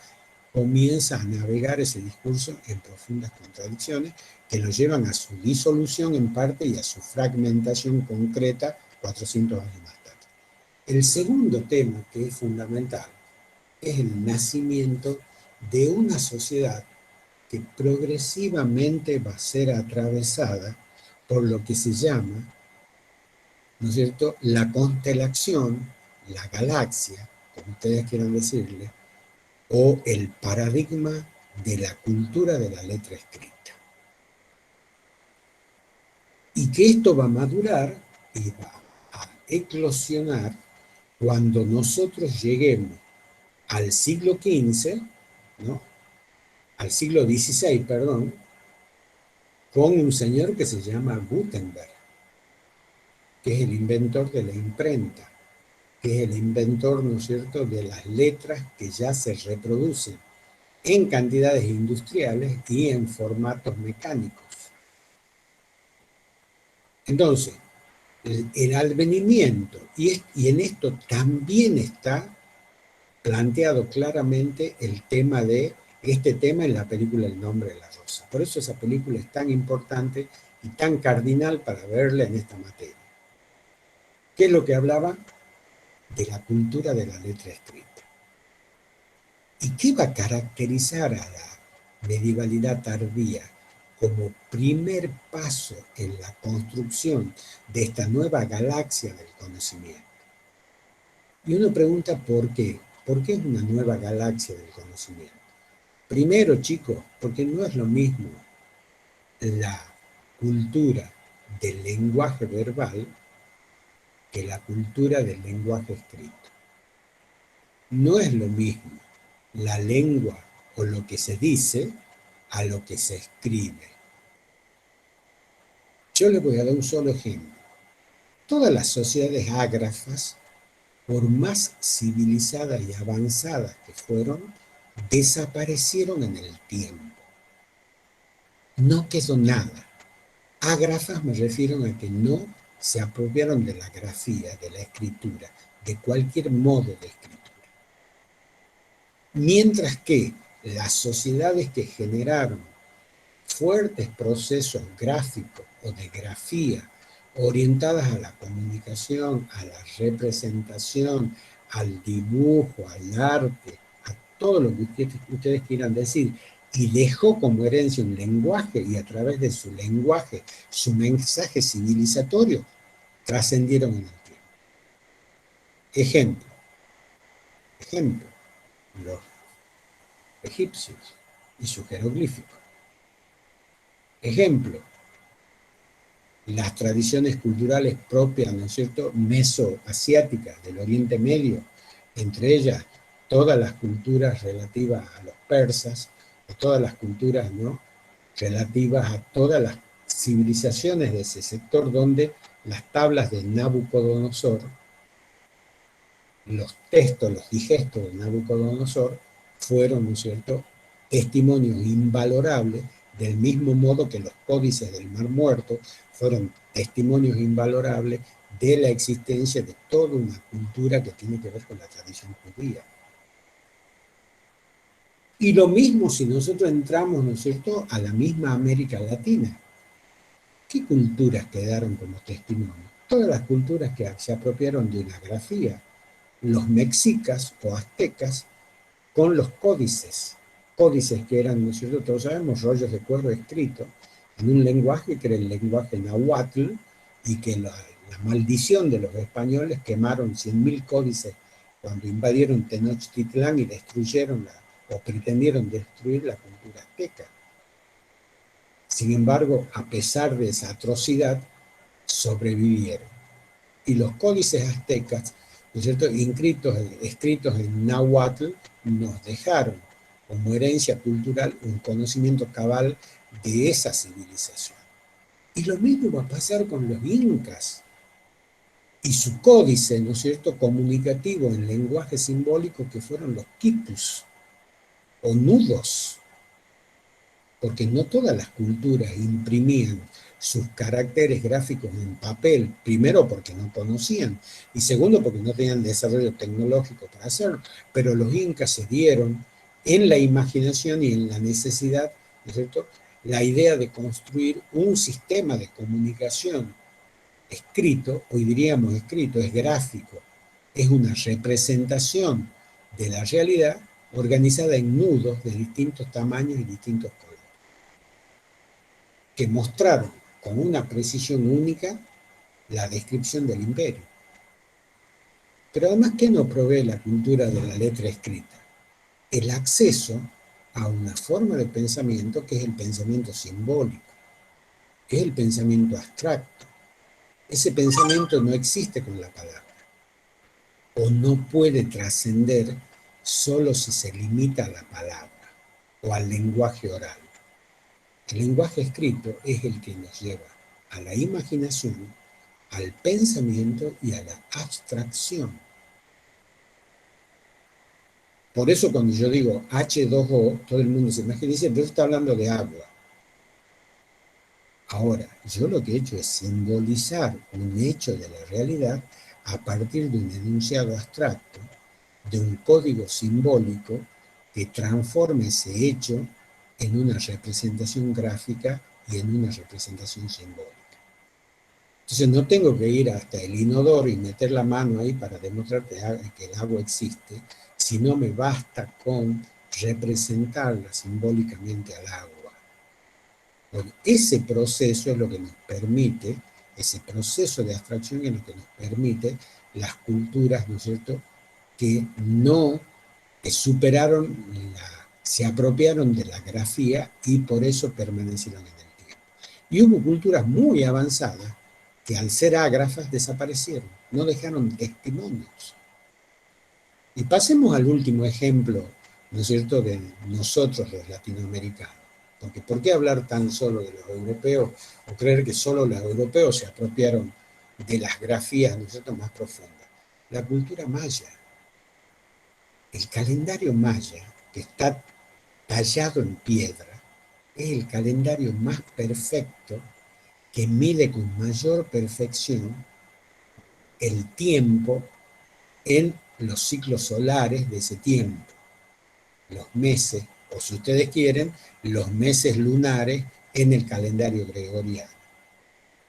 comienza a navegar ese discurso en profundas contradicciones que lo llevan a su disolución en parte y a su fragmentación concreta 400 años más tarde. El segundo tema que es fundamental es el nacimiento de una sociedad que progresivamente va a ser atravesada por lo que se llama, ¿no es cierto?, la constelación, la galaxia, como ustedes quieran decirle, o el paradigma de la cultura de la letra escrita. Y que esto va a madurar y va a eclosionar cuando nosotros lleguemos al siglo XV, ¿no? Al siglo XVI, perdón, con un señor que se llama Gutenberg, que es el inventor de la imprenta, que es el inventor, ¿no es cierto?, de las letras que ya se reproducen en cantidades industriales y en formatos mecánicos. Entonces, el advenimiento, y en esto también está planteado claramente el tema de este tema en la película El nombre de la rosa. Por eso esa película es tan importante y tan cardinal para verla en esta materia. ¿Qué es lo que hablaba? De la cultura de la letra escrita. ¿Y qué va a caracterizar a la medievalidad tardía como primer paso en la construcción de esta nueva galaxia del conocimiento? Y uno pregunta ¿por qué? ¿Por qué es una nueva galaxia del conocimiento? Primero, chicos, porque no es lo mismo la cultura del lenguaje verbal que la cultura del lenguaje escrito. No es lo mismo la lengua o lo que se dice a lo que se escribe. Yo les voy a dar un solo ejemplo. Todas las sociedades ágrafas, por más civilizadas y avanzadas que fueron, desaparecieron en el tiempo. No quedó nada. Ágrafas me refiero a que no se apropiaron de la grafía, de la escritura, de cualquier modo de escritura. Mientras que las sociedades que generaron fuertes procesos gráficos o de grafía orientadas a la comunicación, a la representación, al dibujo, al arte, a todo lo que ustedes quieran decir, y dejó como herencia un lenguaje y a través de su lenguaje, su mensaje civilizatorio, trascendieron en el tiempo. Ejemplo, los egipcios y su jeroglífico. Ejemplo, las tradiciones culturales propias, ¿no es cierto?, mesoasiáticas del Oriente Medio, entre ellas todas las culturas relativas a los persas, o todas las culturas, ¿no?, relativas a todas las civilizaciones de ese sector donde las tablas de Nabucodonosor, los textos, los digestos de Nabucodonosor fueron, ¿no es cierto?, testimonios invalorables, del mismo modo que los códices del Mar Muerto fueron testimonios invalorables de la existencia de toda una cultura que tiene que ver con la tradición judía. Y lo mismo si nosotros entramos, ¿no es cierto?, a la misma América Latina. ¿Qué culturas quedaron como testimonio? Todas las culturas que se apropiaron de una grafía. Los mexicas o aztecas con los códices que eran, ¿no es cierto?, todos sabemos, rollos de cuero escritos en un lenguaje que era el lenguaje náhuatl, y que la maldición de los españoles quemaron 100.000 códices cuando invadieron Tenochtitlán y destruyeron o pretendieron destruir la cultura azteca. Sin embargo, a pesar de esa atrocidad, sobrevivieron. Y los códices aztecas, ¿no es cierto?, escritos en náhuatl, nos dejaron como herencia cultural un conocimiento cabal de esa civilización. Y lo mismo va a pasar con los incas. y su códice, ¿no es cierto?, comunicativo en lenguaje simbólico, que fueron los quipus, o nudos, porque no todas las culturas imprimían sus caracteres gráficos en papel, primero porque no conocían, y segundo porque no tenían desarrollo tecnológico para hacerlo, pero los incas se dieron en la imaginación y en la necesidad, ¿no es cierto?, la idea de construir un sistema de comunicación escrito, hoy diríamos escrito, es gráfico, es una representación de la realidad organizada en nudos de distintos tamaños y distintos colores, que mostraron con una precisión única la descripción del imperio. Pero además, ¿qué nos provee la cultura de la letra escrita? El acceso a una forma de pensamiento que es el pensamiento simbólico, que es el pensamiento abstracto. Ese pensamiento no existe con la palabra, o no puede trascender solo si se limita a la palabra o al lenguaje oral. El lenguaje escrito es el que nos lleva a la imaginación, al pensamiento y a la abstracción. Por eso cuando yo digo H2O, todo el mundo se imagina y dice, pero está hablando de agua. Ahora, yo lo que he hecho es simbolizar un hecho de la realidad a partir de un enunciado abstracto, de un código simbólico que transforme ese hecho en una representación gráfica y en una representación simbólica. Entonces no tengo que ir hasta el inodoro y meter la mano ahí para demostrar que el agua existe, sino me basta con representarla simbólicamente al agua. Bueno, ese proceso es lo que nos permite, ese proceso de abstracción es lo que nos permite las culturas, ¿no es cierto?, que no superaron, se apropiaron de la grafía y por eso permanecieron en el tiempo. Y hubo culturas muy avanzadas que al ser ágrafas desaparecieron, no dejaron testimonios. Y pasemos al último ejemplo, ¿no es cierto?, de nosotros los latinoamericanos. Porque ¿por qué hablar tan solo de los europeos o creer que solo los europeos se apropiaron de las grafías, ¿no es cierto?, más profundas? La cultura maya, el calendario maya, que está tallado en piedra, es el calendario más perfecto que mide con mayor perfección el tiempo en los ciclos solares de ese tiempo, los meses, o si ustedes quieren, los meses lunares en el calendario gregoriano.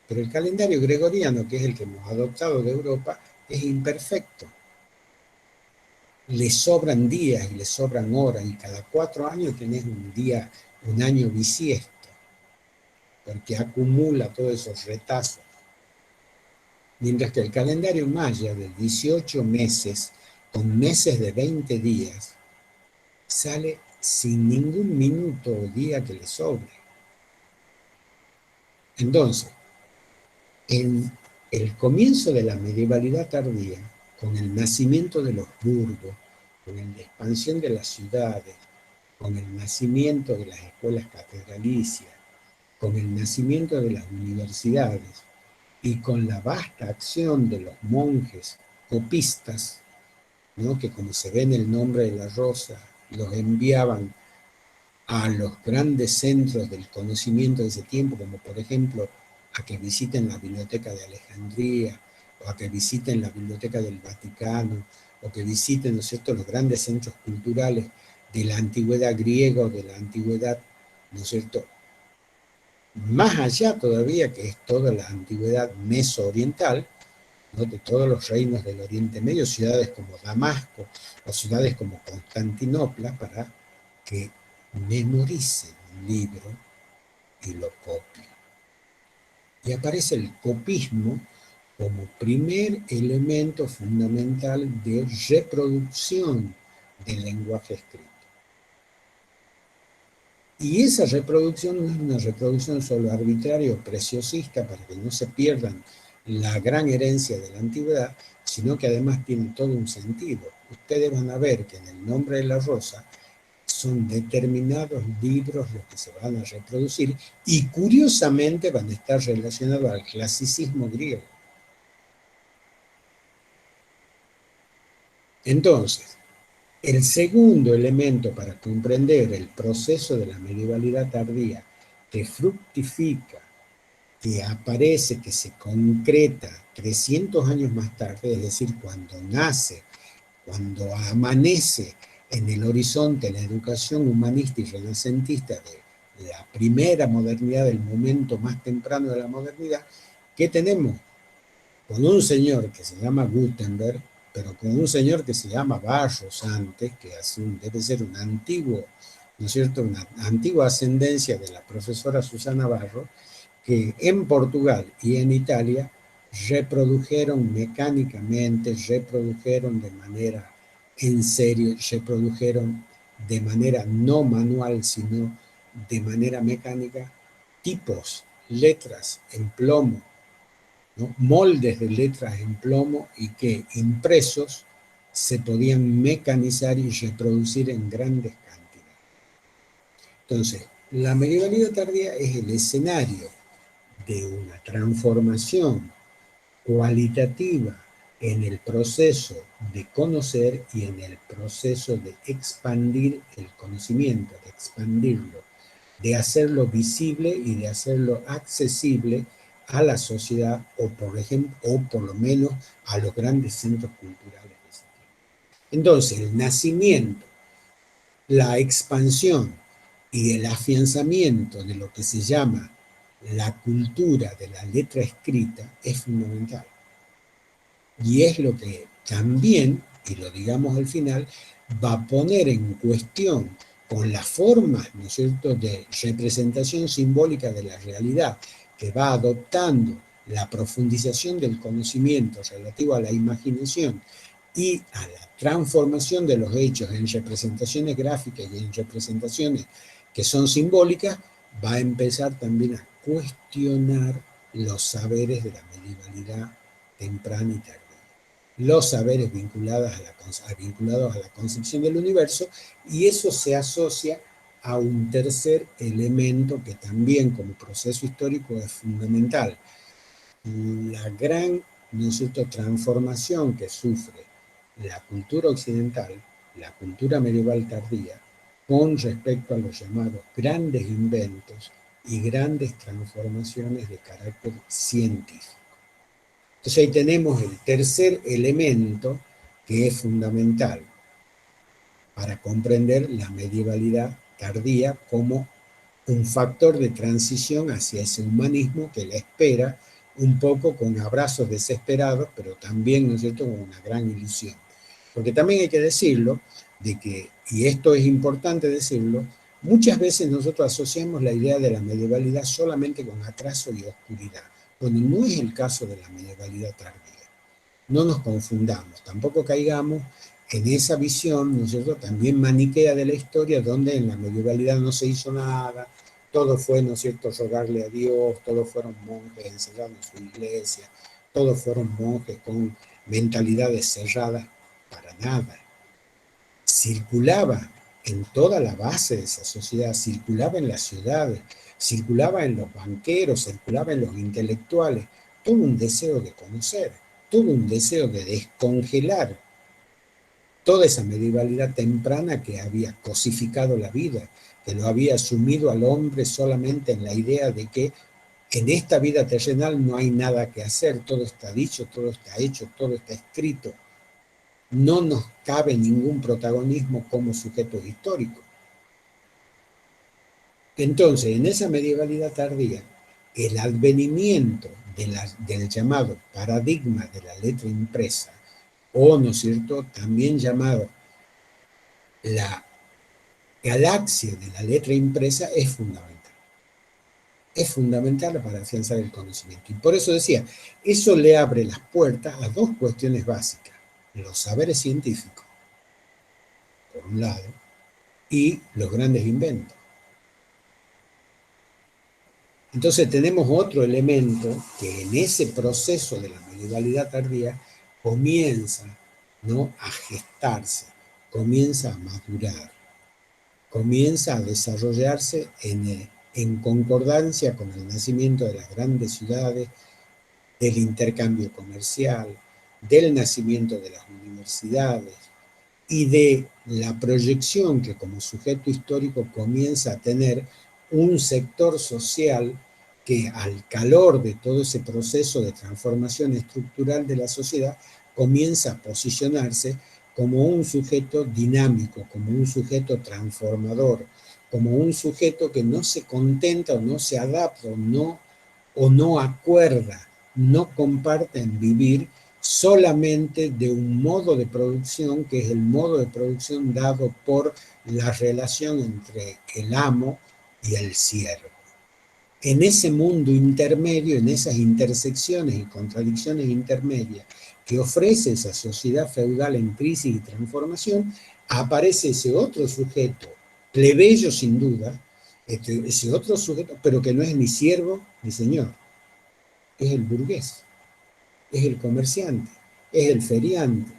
Pero el calendario gregoriano, que es el que hemos adoptado de Europa, es imperfecto. Le sobran días y le sobran horas, y cada 4 años tenés un año bisiesto, porque acumula todos esos retazos. Mientras que el calendario maya de 18 meses, con meses de 20 días, sale sin ningún minuto o día que le sobre. Entonces, en el comienzo de la medievalidad tardía, con el nacimiento de los burgos, con la expansión de las ciudades, con el nacimiento de las escuelas catedralicias, con el nacimiento de las universidades y con la vasta acción de los monjes copistas, ¿no?, que como se ve en el nombre de la rosa, los enviaban a los grandes centros del conocimiento de ese tiempo, como por ejemplo a que visiten la Biblioteca de Alejandría, o a que visiten la Biblioteca del Vaticano, o que visiten, ¿no es cierto?, los grandes centros culturales de la antigüedad griega o de la antigüedad, ¿no es cierto?, más allá todavía, que es toda la antigüedad mesooriental, ¿no?, de todos los reinos del Oriente Medio, ciudades como Damasco o ciudades como Constantinopla, para que memoricen un libro y lo copien. Y aparece el copismo como primer elemento fundamental de reproducción del lenguaje escrito. Y esa reproducción no es una reproducción solo arbitraria o preciosista para que no se pierdan la gran herencia de la antigüedad, sino que además tiene todo un sentido. Ustedes van a ver que en el nombre de la rosa son determinados libros los que se van a reproducir y curiosamente van a estar relacionados al clasicismo griego. Entonces, el segundo elemento para comprender el proceso de la medievalidad tardía que fructifica, que aparece, que se concreta 300 años más tarde, es decir, cuando nace, cuando amanece en el horizonte la educación humanista y renacentista de la primera modernidad, del momento más temprano de la modernidad, ¿qué tenemos? Con un señor que se llama Gutenberg, pero con un señor que se llama Barros antes, que debe ser un antiguo, ¿no es cierto?, una antigua ascendencia de la profesora Susana Barros, que en Portugal y en Italia reprodujeron mecánicamente, reprodujeron de manera en serio, reprodujeron de manera no manual, sino de manera mecánica, tipos, letras en plomo, ¿no? Moldes de letras en plomo y que impresos se podían mecanizar y reproducir en grandes cantidades. Entonces, la medievalidad tardía es el escenario de una transformación cualitativa en el proceso de conocer y en el proceso de expandir el conocimiento, de expandirlo, de hacerlo visible y de hacerlo accesible a la sociedad o por ejemplo, o por lo menos a los grandes centros culturales de ese tiempo. Entonces, el nacimiento, la expansión y el afianzamiento de lo que se llama la cultura de la letra escrita es fundamental. Y es lo que también, y lo digamos al final, va a poner en cuestión con las formas, ¿no es cierto?, de representación simbólica de la realidad, que va adoptando la profundización del conocimiento relativo a la imaginación y a la transformación de los hechos en representaciones gráficas y en representaciones que son simbólicas, va a empezar también a cuestionar los saberes de la medievalidad temprana y tardía. Los saberes vinculados a la concepción del universo, y eso se asocia a un tercer elemento que también como proceso histórico es fundamental. La gran, ¿no es cierto?, transformación que sufre la cultura occidental, la cultura medieval tardía, con respecto a los llamados grandes inventos y grandes transformaciones de carácter científico. Entonces ahí tenemos el tercer elemento que es fundamental para comprender la medievalidad tardía como un factor de transición hacia ese humanismo que la espera un poco con abrazos desesperados, pero también, ¿no es cierto?, con una gran ilusión. Porque también hay que decirlo, de que, y esto es importante decirlo, muchas veces nosotros asociamos la idea de la medievalidad solamente con atraso y oscuridad, cuando no es el caso de la medievalidad tardía. No nos confundamos, tampoco caigamos en esa visión, ¿no es cierto?, también maniquea de la historia, donde en la medievalidad no se hizo nada, todo fue, ¿no es cierto?, rogarle a Dios, todos fueron monjes encerrados en su iglesia, todos fueron monjes con mentalidades cerradas, para nada. Circulaba en toda la base de esa sociedad, circulaba en las ciudades, circulaba en los banqueros, circulaba en los intelectuales, todo un deseo de conocer, todo un deseo de descongelar toda esa medievalidad temprana que había cosificado la vida, que lo había sumido al hombre solamente en la idea de que en esta vida terrenal no hay nada que hacer, todo está dicho, todo está hecho, todo está escrito. No nos cabe ningún protagonismo como sujetos históricos. Entonces, en esa medievalidad tardía, el advenimiento del llamado paradigma de la letra impresa, o, ¿no es cierto?, también llamado la galaxia de la letra impresa, es fundamental. Es fundamental para afianzar el conocimiento. Y por eso decía, eso le abre las puertas a dos cuestiones básicas: los saberes científicos, por un lado, y los grandes inventos. Entonces tenemos otro elemento que en ese proceso de la medievalidad tardía comienza, ¿no?, a gestarse, comienza a madurar, comienza a desarrollarse en concordancia con el nacimiento de las grandes ciudades, del intercambio comercial, del nacimiento de las universidades, y de la proyección que como sujeto histórico comienza a tener un sector social que al calor de todo ese proceso de transformación estructural de la sociedad comienza a posicionarse como un sujeto dinámico, como un sujeto transformador, como un sujeto que no se contenta o no se adapta o no acuerda, no comparte en vivir solamente de un modo de producción que es el modo de producción dado por la relación entre el amo y el siervo. En ese mundo intermedio, en esas intersecciones y contradicciones intermedias que ofrece esa sociedad feudal en crisis y transformación, aparece ese otro sujeto, plebeyo sin duda, ese otro sujeto, pero que no es ni siervo ni señor, es el burgués, es el comerciante, es el feriante,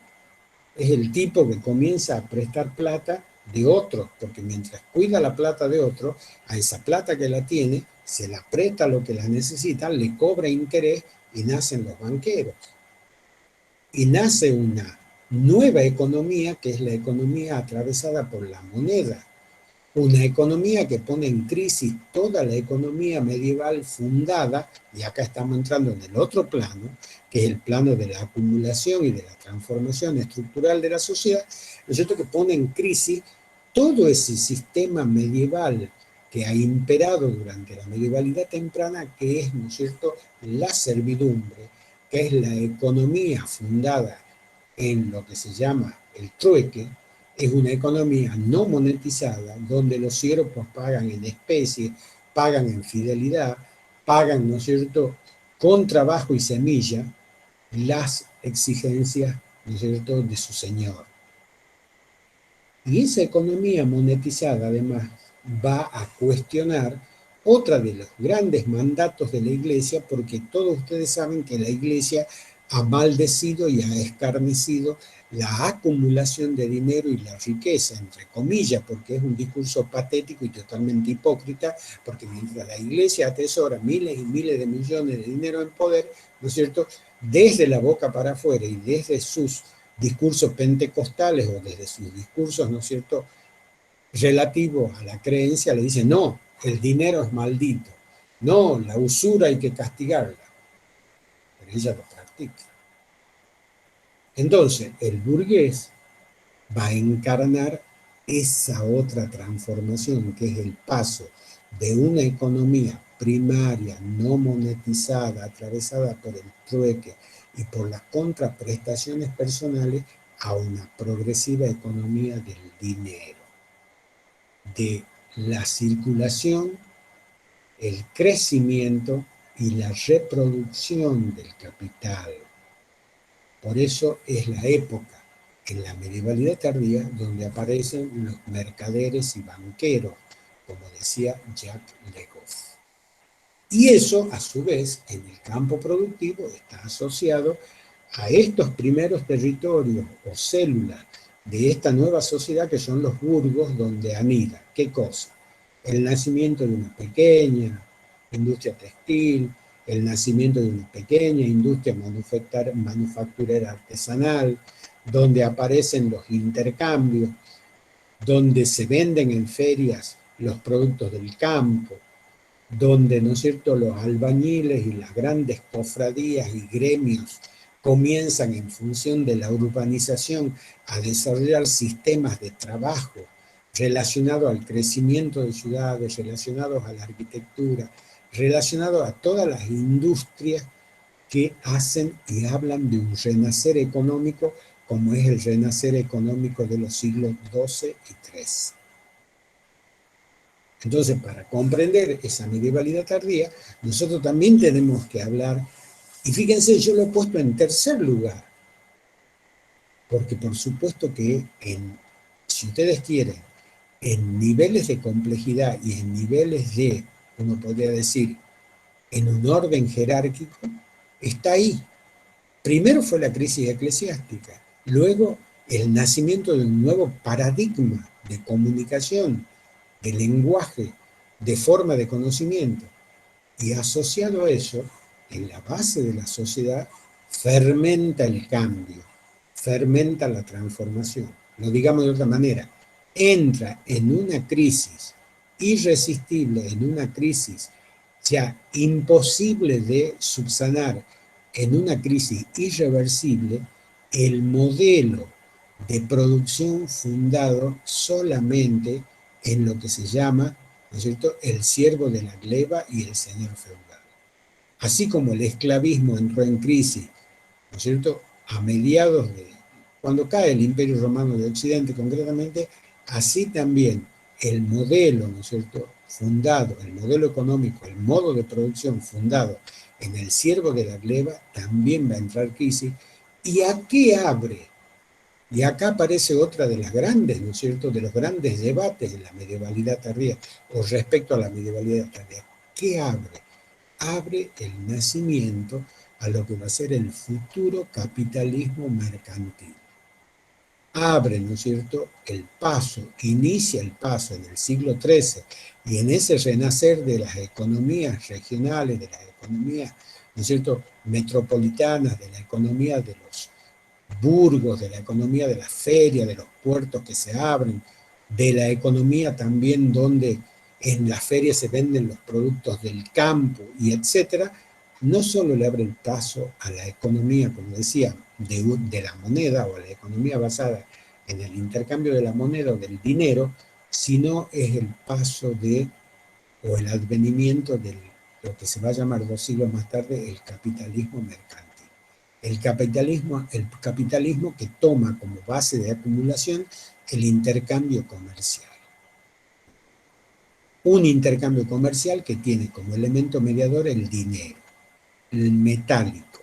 es el tipo que comienza a prestar plata de otro, porque mientras cuida la plata de otro, a esa plata que la tiene, se la presta lo que la necesita, le cobra interés y nacen los banqueros. Y nace una nueva economía que es la economía atravesada por la moneda. Una economía que pone en crisis toda la economía medieval fundada, y acá estamos entrando en el otro plano, que es el plano de la acumulación y de la transformación estructural de la sociedad, ¿no es cierto?, que pone en crisis todo ese sistema medieval que ha imperado durante la medievalidad temprana, que es, ¿no es cierto?, la servidumbre, que es la economía fundada en lo que se llama el trueque. Es una economía no monetizada, donde los siervos pagan en especie, pagan en fidelidad, pagan, ¿no es cierto?, con trabajo y semilla, las exigencias, ¿no es cierto?, de su señor. Y esa economía monetizada, además, va a cuestionar otra de los grandes mandatos de la Iglesia, porque todos ustedes saben que la Iglesia ha maldecido y ha escarnecido la acumulación de dinero y la riqueza, entre comillas, porque es un discurso patético y totalmente hipócrita, porque mientras la Iglesia atesora miles y miles de millones de dinero en poder, ¿no es cierto?, desde la boca para afuera y desde sus discursos pentecostales o desde sus discursos, ¿no es cierto?, relativos a la creencia, le dicen, no, el dinero es maldito, no, la usura hay que castigarla, pero ella lo practica. Entonces, el burgués va a encarnar esa otra transformación, que es el paso de una economía primaria, no monetizada, atravesada por el trueque y por las contraprestaciones personales, a una progresiva economía del dinero, de la circulación, el crecimiento y la reproducción del capital. Por eso es la época en la medievalidad tardía donde aparecen los mercaderes y banqueros, como decía Jacques Le Goff. Y eso, a su vez, en el campo productivo está asociado a estos primeros territorios o células de esta nueva sociedad que son los burgos, donde anida. ¿Qué cosa? El nacimiento de una pequeña industria textil, el nacimiento de una pequeña industria manufacturera artesanal, donde aparecen los intercambios, donde se venden en ferias los productos del campo, donde, ¿no es cierto?, los albañiles y las grandes cofradías y gremios comienzan en función de la urbanización a desarrollar sistemas de trabajo relacionados al crecimiento de ciudades, relacionados a la arquitectura, relacionados a todas las industrias que hacen y hablan de un renacer económico, como es el renacer económico de los siglos XII y XIII. Entonces, para comprender esa medievalidad tardía, nosotros también tenemos que hablar, y fíjense, yo lo he puesto en tercer lugar, porque por supuesto que si ustedes quieren, en niveles de complejidad y en niveles de, uno podría decir, en un orden jerárquico, está ahí. Primero fue la crisis eclesiástica, luego el nacimiento de un nuevo paradigma de comunicación, de lenguaje, de forma de conocimiento. Y asociado a eso, en la base de la sociedad, fermenta el cambio, fermenta la transformación. lo digamos de otra manera, entra en una crisis irresistible, en una crisis ya imposible de subsanar, en una crisis irreversible, el modelo de producción fundado solamente en lo que se llama, ¿no es cierto?, el siervo de la gleba y el señor feudal. Así como el esclavismo entró en crisis, ¿no es cierto?, a mediados de, cuando cae el Imperio Romano de Occidente concretamente, así también el modelo, ¿no es cierto?, fundado, el modelo económico, el modo de producción fundado en el siervo de la gleba, también va a entrar crisis. ¿Y a qué abre? Y acá aparece otra de las grandes, ¿no es cierto?, de los grandes debates en la medievalidad tardía, o respecto a la medievalidad tardía. ¿Qué abre? Abre el nacimiento a lo que va a ser el futuro capitalismo mercantil. Abre, ¿no es cierto?, el paso, inicia el paso en el siglo XIII y en ese renacer de las economías regionales, de las economías, ¿no es cierto?, metropolitanas, de la economía de los burgos, de la economía de la feria, de los puertos que se abren, de la economía también donde en las ferias se venden los productos del campo y etcétera, no solo le abre el paso a la economía, como decía, de la moneda o a la economía basada en el intercambio de la moneda o del dinero, sino es el paso de, o el advenimiento de lo que se va a llamar 2 siglos más tarde el capitalismo mercantil. El capitalismo que toma como base de acumulación el intercambio comercial. Un intercambio comercial que tiene como elemento mediador el dinero, el metálico,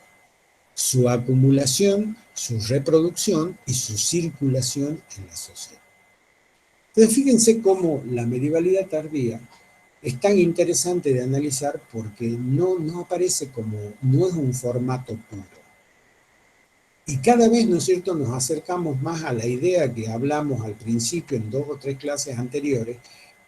su acumulación, su reproducción y su circulación en la sociedad. Entonces fíjense cómo la medievalidad tardía es tan interesante de analizar porque no aparece como, no es un formato puro. Y cada vez, ¿no es cierto?, nos acercamos más a la idea que hablamos al principio en 2 o 3 clases anteriores,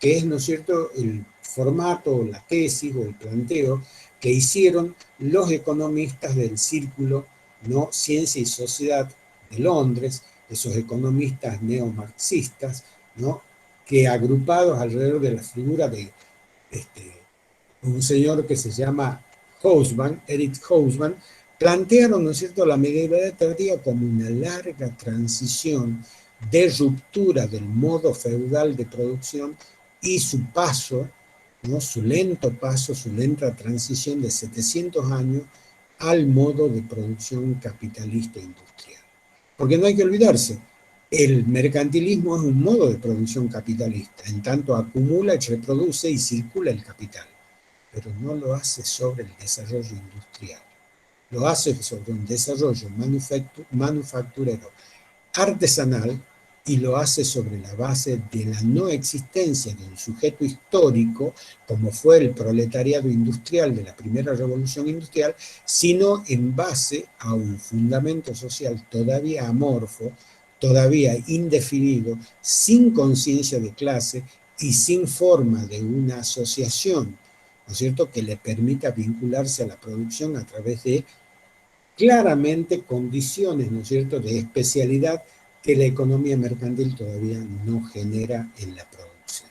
que es, ¿no es cierto?, el formato, la tesis o el planteo que hicieron los economistas del círculo, ¿no?, Ciencia y Sociedad de Londres, esos economistas neomarxistas, ¿no?, que agrupados alrededor de la figura de un señor que se llama Hobsbawm, Eric Hobsbawm, plantearon, ¿no es cierto?, la medievalidad tardía como una larga transición de ruptura del modo feudal de producción y su paso, ¿no?, su lento paso, su lenta transición de 700 años al modo de producción capitalista industrial. Porque no hay que olvidarse, el mercantilismo es un modo de producción capitalista, en tanto acumula, reproduce y circula el capital, pero no lo hace sobre el desarrollo industrial. Lo hace sobre un desarrollo manufacturero artesanal y lo hace sobre la base de la no existencia de un sujeto histórico, como fue el proletariado industrial de la primera revolución industrial, sino en base a un fundamento social todavía amorfo, todavía indefinido, sin conciencia de clase y sin forma de una asociación, ¿no es cierto?, que le permita vincularse a la producción a través de claramente condiciones, ¿no es cierto?, de especialidad que la economía mercantil todavía no genera en la producción.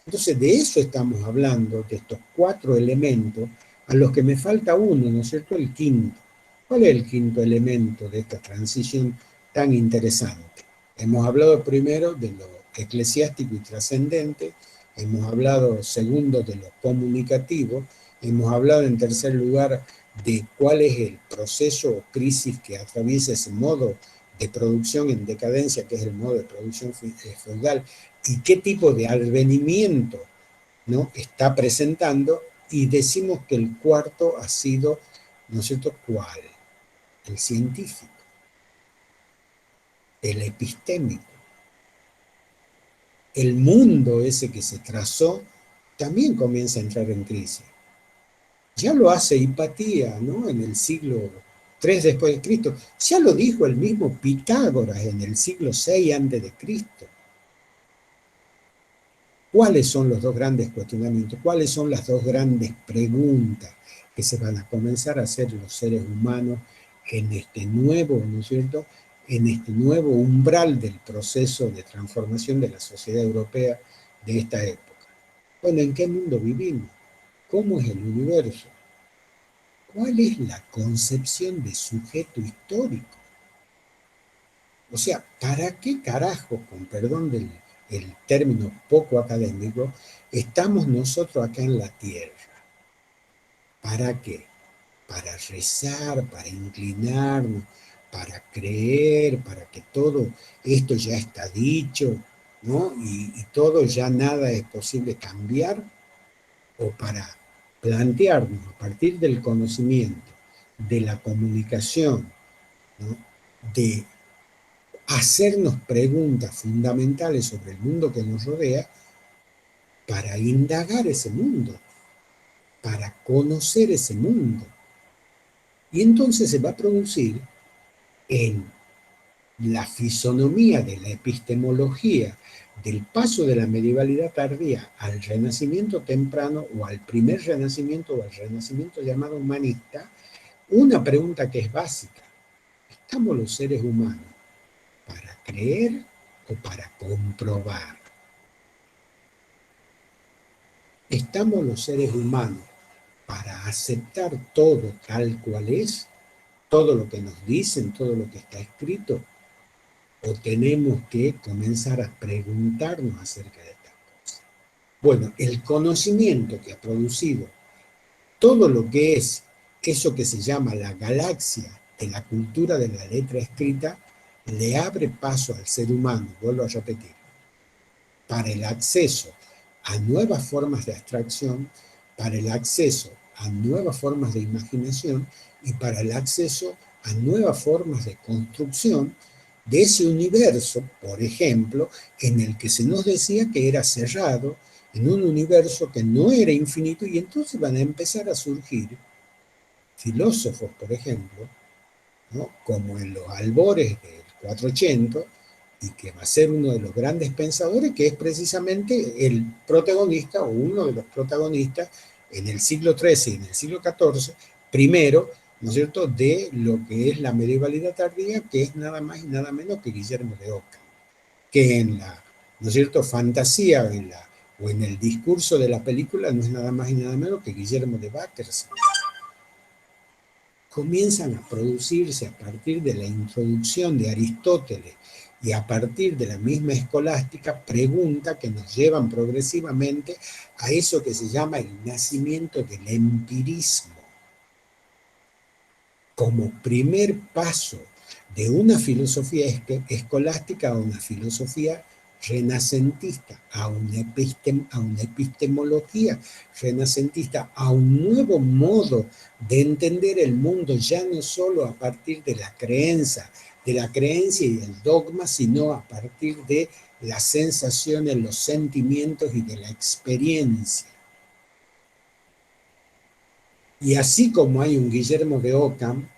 Entonces, de eso estamos hablando, de estos 4 elementos, a los que me falta uno, ¿no es cierto?, el quinto. ¿Cuál es el quinto elemento de esta transición tan interesante? Hemos hablado primero de lo eclesiástico y trascendente, hemos hablado segundo de lo comunicativo, hemos hablado en tercer lugar de cuál es el proceso o crisis que atraviesa ese modo de producción en decadencia, que es el modo de producción feudal, y qué tipo de advenimiento, ¿no?, está presentando, y decimos que el cuarto ha sido, ¿no es cierto?, ¿cuál? El científico, el epistémico. El mundo ese que se trazó también comienza a entrar en crisis. Ya lo hace Hipatía, ¿no?, en el siglo III después de Cristo. Ya lo dijo el mismo Pitágoras en el siglo VI antes de Cristo. ¿Cuáles son los 2 grandes cuestionamientos? ¿Cuáles son las 2 grandes preguntas que se van a comenzar a hacer los seres humanos en este nuevo, ¿no es cierto?, en este nuevo umbral del proceso de transformación de la sociedad europea de esta época. Bueno, ¿en qué mundo vivimos? ¿Cómo es el universo? ¿Cuál es la concepción de sujeto histórico? O sea, ¿para qué carajo, con perdón del el término poco académico, estamos nosotros acá en la Tierra? ¿Para qué? Para rezar, para inclinarnos, para creer, para que todo esto ya está dicho, ¿no? Y todo ya nada es posible cambiar, o para plantearnos a partir del conocimiento, de la comunicación, ¿no? De hacernos preguntas fundamentales sobre el mundo que nos rodea para indagar ese mundo, para conocer ese mundo. Y entonces se va a producir en la fisonomía de la epistemología del paso de la medievalidad tardía al renacimiento temprano o al primer renacimiento o al renacimiento llamado humanista, una pregunta que es básica. ¿Estamos los seres humanos para creer o para comprobar? ¿Estamos los seres humanos para aceptar todo tal cual es? ¿Todo lo que nos dicen, todo lo que está escrito? ¿O tenemos que comenzar a preguntarnos acerca de estas cosas? Bueno, el conocimiento que ha producido todo lo que es eso que se llama la galaxia de la cultura de la letra escrita, le abre paso al ser humano, vuelvo a repetir, para el acceso a nuevas formas de abstracción, para el acceso a nuevas formas de imaginación y para el acceso a nuevas formas de construcción de ese universo, por ejemplo, en el que se nos decía que era cerrado, en un universo que no era infinito, y entonces van a empezar a surgir filósofos, por ejemplo, ¿no? Como en los albores del 480, y que va a ser uno de los grandes pensadores, que es precisamente el protagonista o uno de los protagonistas en el siglo XIII y en el siglo XIV, primero, ¿no es cierto?, de lo que es la medievalidad tardía, que es nada más y nada menos que Guillermo de Ockham, que en la, ¿no es cierto?, fantasía o en el discurso de la película no es nada más y nada menos que Guillermo de Bakers. Comienzan a producirse a partir de la introducción de Aristóteles y a partir de la misma escolástica preguntas que nos llevan progresivamente a eso que se llama el nacimiento del empirismo, como primer paso de una filosofía escolástica a una filosofía renacentista, a una epistemología renacentista, a un nuevo modo de entender el mundo, ya no solo a partir de la creencia y el dogma, sino a partir de las sensaciones, los sentimientos y de la experiencia. Y así como hay un Guillermo de Ockham,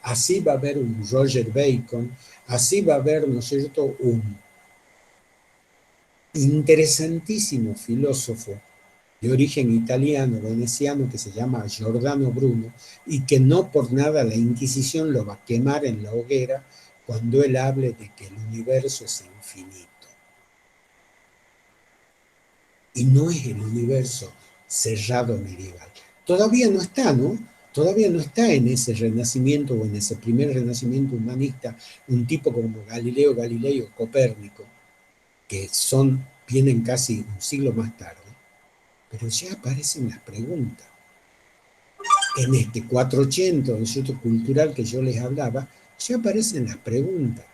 así va a haber un Roger Bacon, así va a haber, ¿no es cierto?, un interesantísimo filósofo de origen italiano, veneciano, que se llama Giordano Bruno, y que no por nada la Inquisición lo va a quemar en la hoguera cuando él hable de que el universo es infinito. Y no es el universo cerrado medieval. Todavía no está, ¿no? Todavía no está en ese renacimiento o en ese primer renacimiento humanista un tipo como Galileo Galilei o Copérnico, que vienen casi un siglo más tarde, pero ya aparecen las preguntas. En este 480, el instituto cultural que yo les hablaba, ya aparecen las preguntas.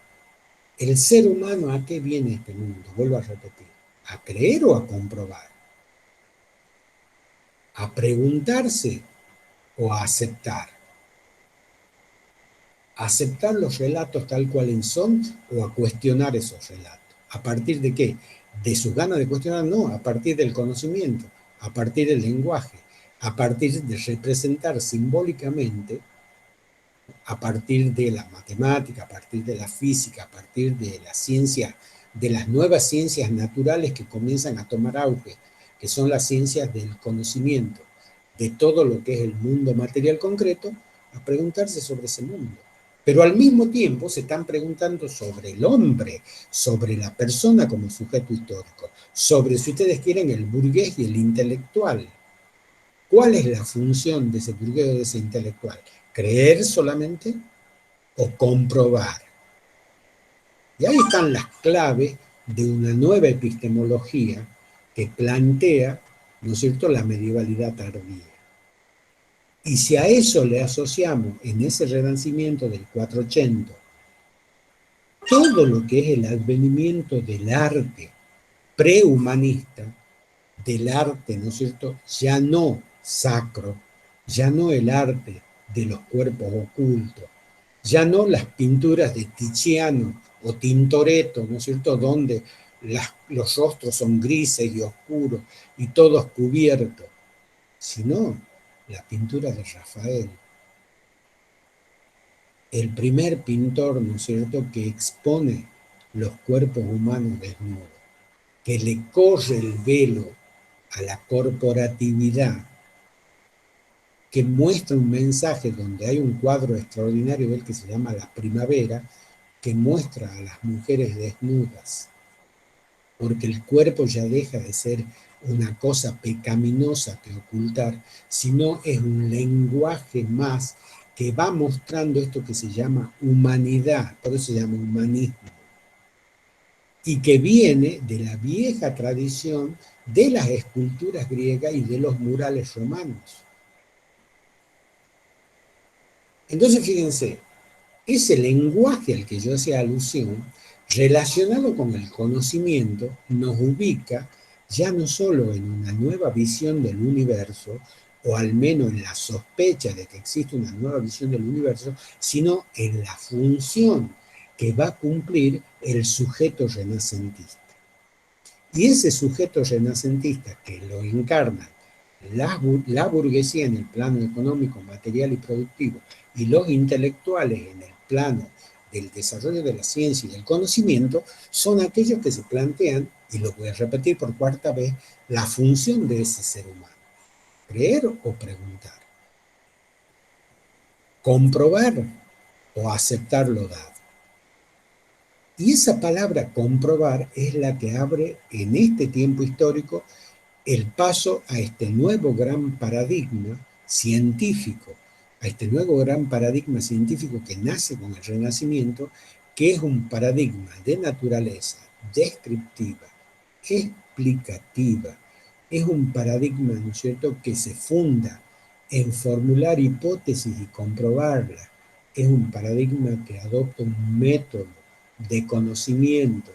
¿El ser humano a qué viene este mundo? Vuelvo a repetir, ¿a creer o a comprobar? ¿A preguntarse o a aceptar? ¿A aceptar los relatos tal cual son o a cuestionar esos relatos? ¿A partir de qué? ¿De sus ganas de cuestionar? No, a partir del conocimiento, a partir del lenguaje, a partir de representar simbólicamente, a partir de la matemática, a partir de la física, a partir de la ciencia, de las nuevas ciencias naturales que comienzan a tomar auge, que son las ciencias del conocimiento, de todo lo que es el mundo material concreto, a preguntarse sobre ese mundo. Pero al mismo tiempo se están preguntando sobre el hombre, sobre la persona como sujeto histórico, sobre, si ustedes quieren, el burgués y el intelectual. ¿Cuál es la función de ese burgués o de ese intelectual? ¿Creer solamente o comprobar? Y ahí están las claves de una nueva epistemología que plantea, ¿no es cierto?, la medievalidad tardía. Y si a eso le asociamos en ese renacimiento del 480 todo lo que es el advenimiento del arte prehumanista, del arte, ¿no es cierto?, ya no sacro, ya no el arte de los cuerpos ocultos, ya no las pinturas de Tiziano o Tintoretto, ¿no es cierto?, donde los rostros son grises y oscuros y todos cubiertos, sino la pintura de Rafael, el primer pintor, ¿no es cierto?, que expone los cuerpos humanos desnudos, que le corre el velo a la corporatividad, que muestra un mensaje donde hay un cuadro extraordinario de él que se llama La Primavera, que muestra a las mujeres desnudas, porque el cuerpo ya deja de ser una cosa pecaminosa que ocultar, sino es un lenguaje más que va mostrando esto que se llama humanidad, por eso se llama humanismo, y que viene de la vieja tradición de las esculturas griegas y de los murales romanos. Entonces, fíjense, ese lenguaje al que yo hacía alusión, relacionado con el conocimiento, nos ubica ya no solo en una nueva visión del universo, o al menos en la sospecha de que existe una nueva visión del universo, sino en la función que va a cumplir el sujeto renacentista. Y ese sujeto renacentista que lo encarna la burguesía en el plano económico, material y productivo, y los intelectuales en el plano del desarrollo de la ciencia y del conocimiento, son aquellos que se plantean, y lo voy a repetir por cuarta vez, la función de ese ser humano. Creer o preguntar. Comprobar o aceptar lo dado. Y esa palabra comprobar es la que abre en este tiempo histórico el paso a este nuevo gran paradigma científico, a este nuevo gran paradigma científico que nace con el Renacimiento, que es un paradigma de naturaleza descriptiva, explicativa, es un paradigma, ¿no es cierto?, que se funda en formular hipótesis y comprobarlas, es un paradigma que adopta un método de conocimiento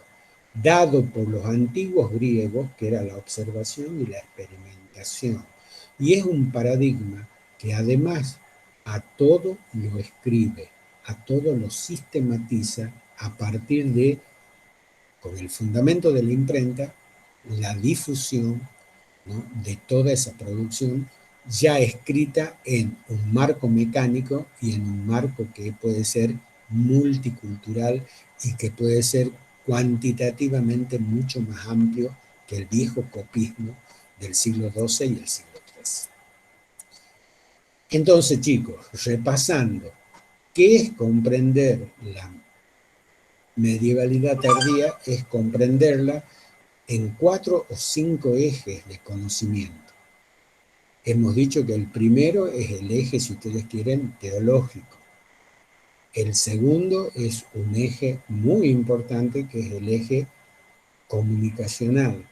dado por los antiguos griegos, que era la observación y la experimentación. Y es un paradigma que además a todo lo escribe, a todo lo sistematiza a partir de, con el fundamento de la imprenta, la difusión, ¿no?, de toda esa producción ya escrita en un marco mecánico y en un marco que puede ser multicultural y que puede ser cuantitativamente mucho más amplio que el viejo copismo del siglo XII y el siglo XIII. Entonces, chicos, repasando, ¿qué es comprender la medievalidad tardía? Es comprenderla en 4 o 5 ejes de conocimiento. Hemos dicho que el primero es el eje, si ustedes quieren, teológico. El segundo es un eje muy importante, que es el eje comunicacional.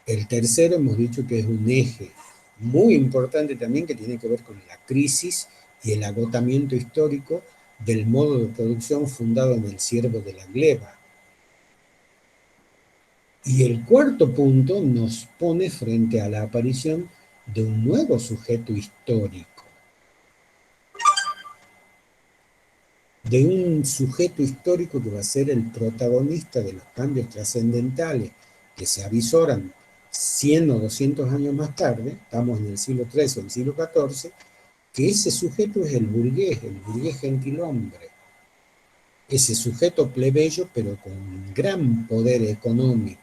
El tercero hemos dicho que es un eje muy importante también, que tiene que ver con la crisis y el agotamiento histórico del modo de producción fundado en el ciervo de la gleba. Y el cuarto punto nos pone frente a la aparición de un nuevo sujeto histórico, de un sujeto histórico que va a ser el protagonista de los cambios trascendentales que se avisoran 100 o 200 años más tarde, estamos en el siglo XIII o el siglo XIV, que ese sujeto es el burgués gentilhombre, ese sujeto plebeyo pero con un gran poder económico,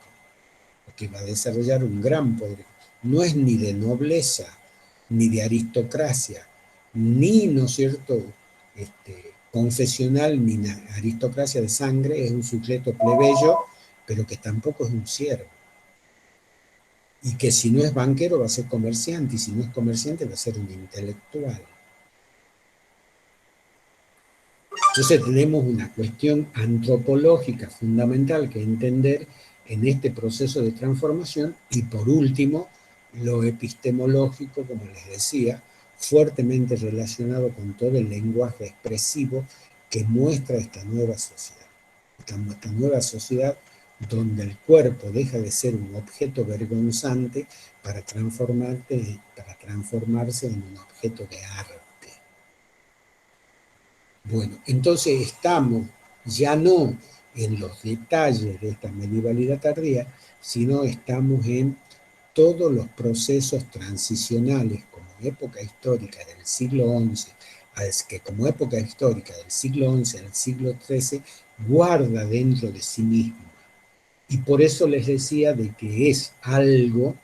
que va a desarrollar un gran poder. No es ni de nobleza, ni de aristocracia, ni, ¿no es cierto?, confesional ni aristocracia de sangre, es un sujeto plebeyo, pero que tampoco es un siervo. Y que si no es banquero va a ser comerciante, y si no es comerciante va a ser un intelectual. Entonces tenemos una cuestión antropológica fundamental que entender en este proceso de transformación, y por último, lo epistemológico, como les decía, fuertemente relacionado con todo el lenguaje expresivo que muestra esta nueva sociedad. Esta nueva sociedad donde el cuerpo deja de ser un objeto vergonzante para transformarse en un objeto de arte. Bueno, entonces estamos ya no en los detalles de esta medievalidad tardía, sino estamos en todos los procesos transicionales como época histórica del siglo XI, que como época histórica del siglo XI al siglo XIII guarda dentro de sí mismo. Y por eso les decía de que es algo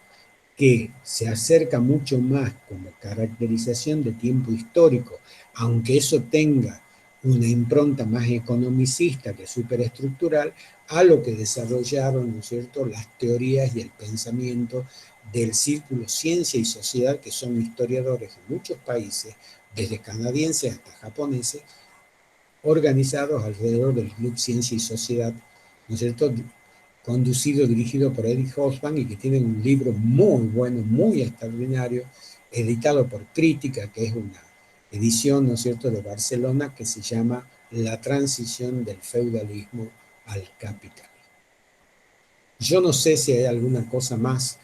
que se acerca mucho más como caracterización de tiempo histórico, aunque eso tenga una impronta más economicista que superestructural, a lo que desarrollaron, ¿no es cierto?, las teorías y el pensamiento del círculo ciencia y sociedad, que son historiadores de muchos países, desde canadienses hasta japoneses, organizados alrededor del Club Ciencia y Sociedad, ¿no es cierto?, conducido, dirigido por Eric Hobsbawm, y que tienen un libro muy bueno, muy extraordinario, editado por Crítica, que es una edición, ¿no es cierto?, de Barcelona, que se llama La transición del feudalismo al capitalismo. Yo no sé si hay alguna cosa más,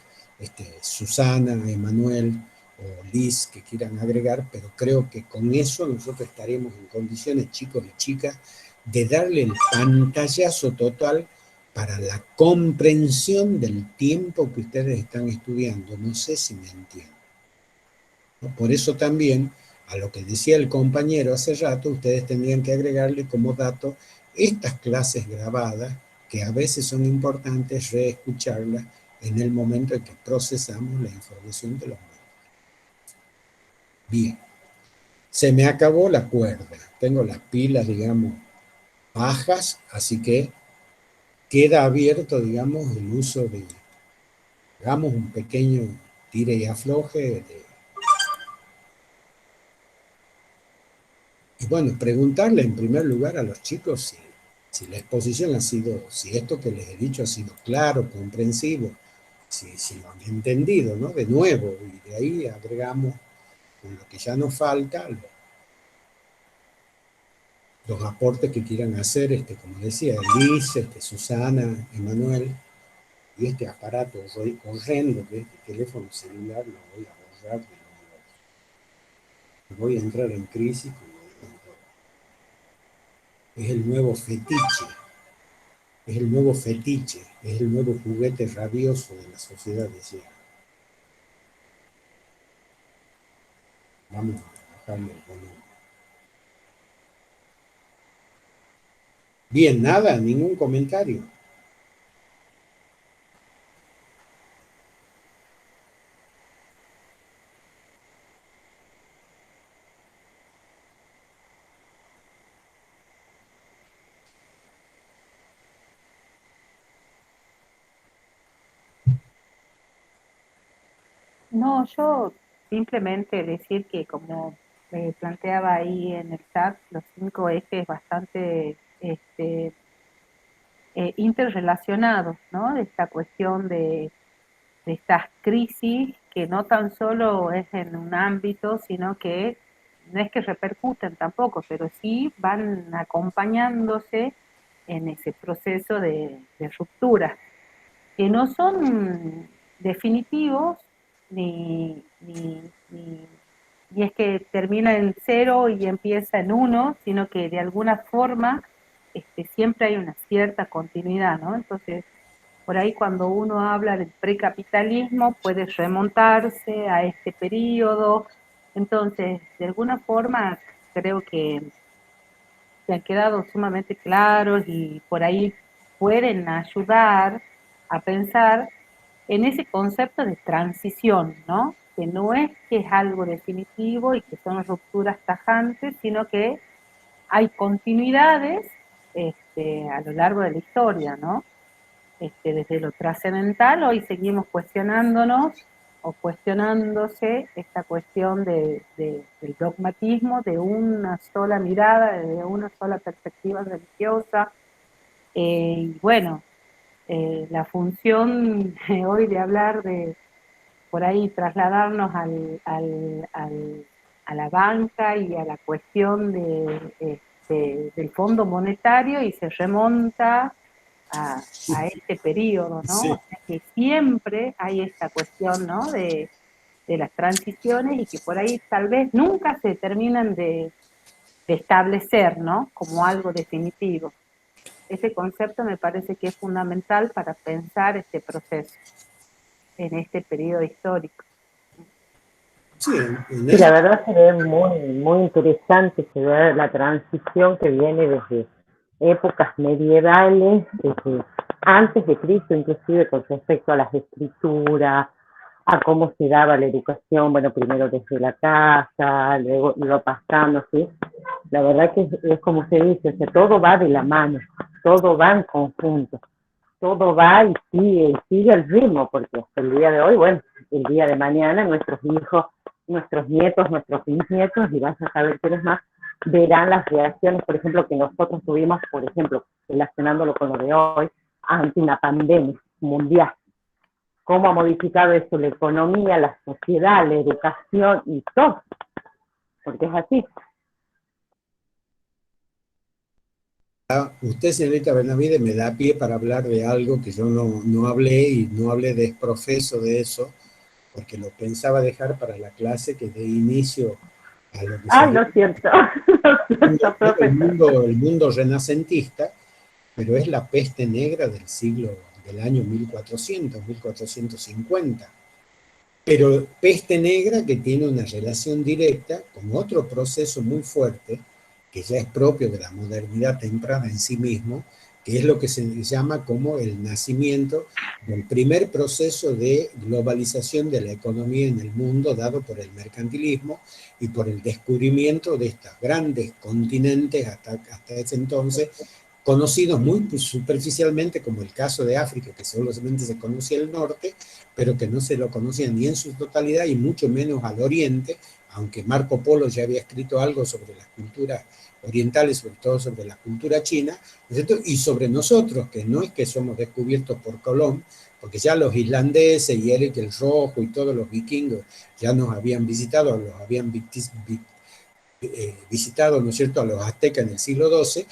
Susana, Emanuel o Liz, que quieran agregar, pero creo que con eso nosotros estaremos en condiciones, chicos y chicas, de darle el pantallazo total para la comprensión del tiempo que ustedes están estudiando. No sé si me entienden, ¿no? Por eso también, a lo que decía el compañero hace rato, ustedes tendrían que agregarle como dato estas clases grabadas, que a veces son importantes reescucharlas en el momento en que procesamos la información de los módulos. Bien, se me acabó la cuerda, tengo las pilas, digamos, bajas, así que queda abierto, digamos, el uso de, hagamos un pequeño tire y afloje. Y bueno, preguntarle en primer lugar a los chicos si la exposición ha sido, si esto que les he dicho ha sido claro, comprensivo, si lo han entendido, ¿no? De nuevo, y de ahí agregamos con lo que ya nos falta, los aportes que quieran hacer, como decía, Liz, Susana, Emanuel, y este aparato horrendo que este teléfono celular lo voy a borrar, voy a entrar en crisis. Es el nuevo fetiche, es el nuevo fetiche, es el nuevo juguete rabioso de la sociedad deseada. Vamos a bajarle el volumen. Bien, nada, ningún comentario. No, yo simplemente decir que como planteaba ahí en el chat, los 5 ejes bastante interrelacionados, ¿no? De esta cuestión de estas crisis que no tan solo es en un ámbito, sino que no es que repercuten tampoco, pero sí van acompañándose en ese proceso de ruptura, que no son definitivos ni es que termina en 0 y empieza en 1, sino que de alguna forma siempre hay una cierta continuidad, ¿no? Entonces, por ahí cuando uno habla del precapitalismo puede remontarse a este periodo. Entonces, de alguna forma creo que se han quedado sumamente claros y por ahí pueden ayudar a pensar en ese concepto de transición, ¿no? Que no es que es algo definitivo y que son rupturas tajantes, sino que hay continuidades a lo largo de la historia, ¿no? Desde lo trascendental, hoy seguimos cuestionándonos o cuestionándose esta cuestión del dogmatismo, de una sola mirada, de una sola perspectiva religiosa. Y bueno, la función hoy de hablar de, por ahí, trasladarnos a la banca y a la cuestión del Fondo Monetario, y se remonta a este periodo, ¿no? Sí. O sea que siempre hay esta cuestión, ¿no? De las transiciones, y que por ahí tal vez nunca se terminan de establecer, ¿no? Como algo definitivo. Ese concepto me parece que es fundamental para pensar este proceso en este periodo histórico. Sí, Sí, la verdad se ve muy interesante, se ve la transición que viene desde épocas medievales, desde antes de Cristo, inclusive con respecto a las escrituras, a cómo se daba la educación, bueno, primero desde la casa, luego iba pasando, ¿sí? La verdad que es como se dice, o sea, todo va de la mano, todo va en conjunto, todo va y sigue el ritmo, porque hasta el día de hoy, bueno, el día de mañana nuestros hijos, nuestros nietos, nuestros bisnietos, y vas a saber quiénes más, verán las reacciones, por ejemplo, que nosotros tuvimos, por ejemplo, relacionándolo con lo de hoy, ante una pandemia mundial. Cómo ha modificado eso la economía, la sociedad, la educación y todo, porque es así. Usted, señorita Benavides, me da pie para hablar de algo que yo no hablé, y no hablé desprofeso de eso, porque lo pensaba dejar para la clase que dé inicio a lo que Lo siento, el mundo renacentista, pero es la peste negra del año 1400, 1450. Pero peste negra que tiene una relación directa con otro proceso muy fuerte, que ya es propio de la modernidad temprana en sí mismo, que es lo que se llama como el nacimiento del primer proceso de globalización de la economía en el mundo, dado por el mercantilismo y por el descubrimiento de estos grandes continentes hasta ese entonces, conocidos muy superficialmente, como el caso de África, que solamente se conocía el norte, pero que no se lo conocía ni en su totalidad y mucho menos al oriente, aunque Marco Polo ya había escrito algo sobre las culturas orientales, sobre todo sobre la cultura china, ¿no es cierto? Y sobre nosotros, que no es que somos descubiertos por Colón, porque ya los islandeses y Eric el Rojo y todos los vikingos ya nos habían visitado, los habían visitado, ¿no es cierto?, a los aztecas en el siglo XII,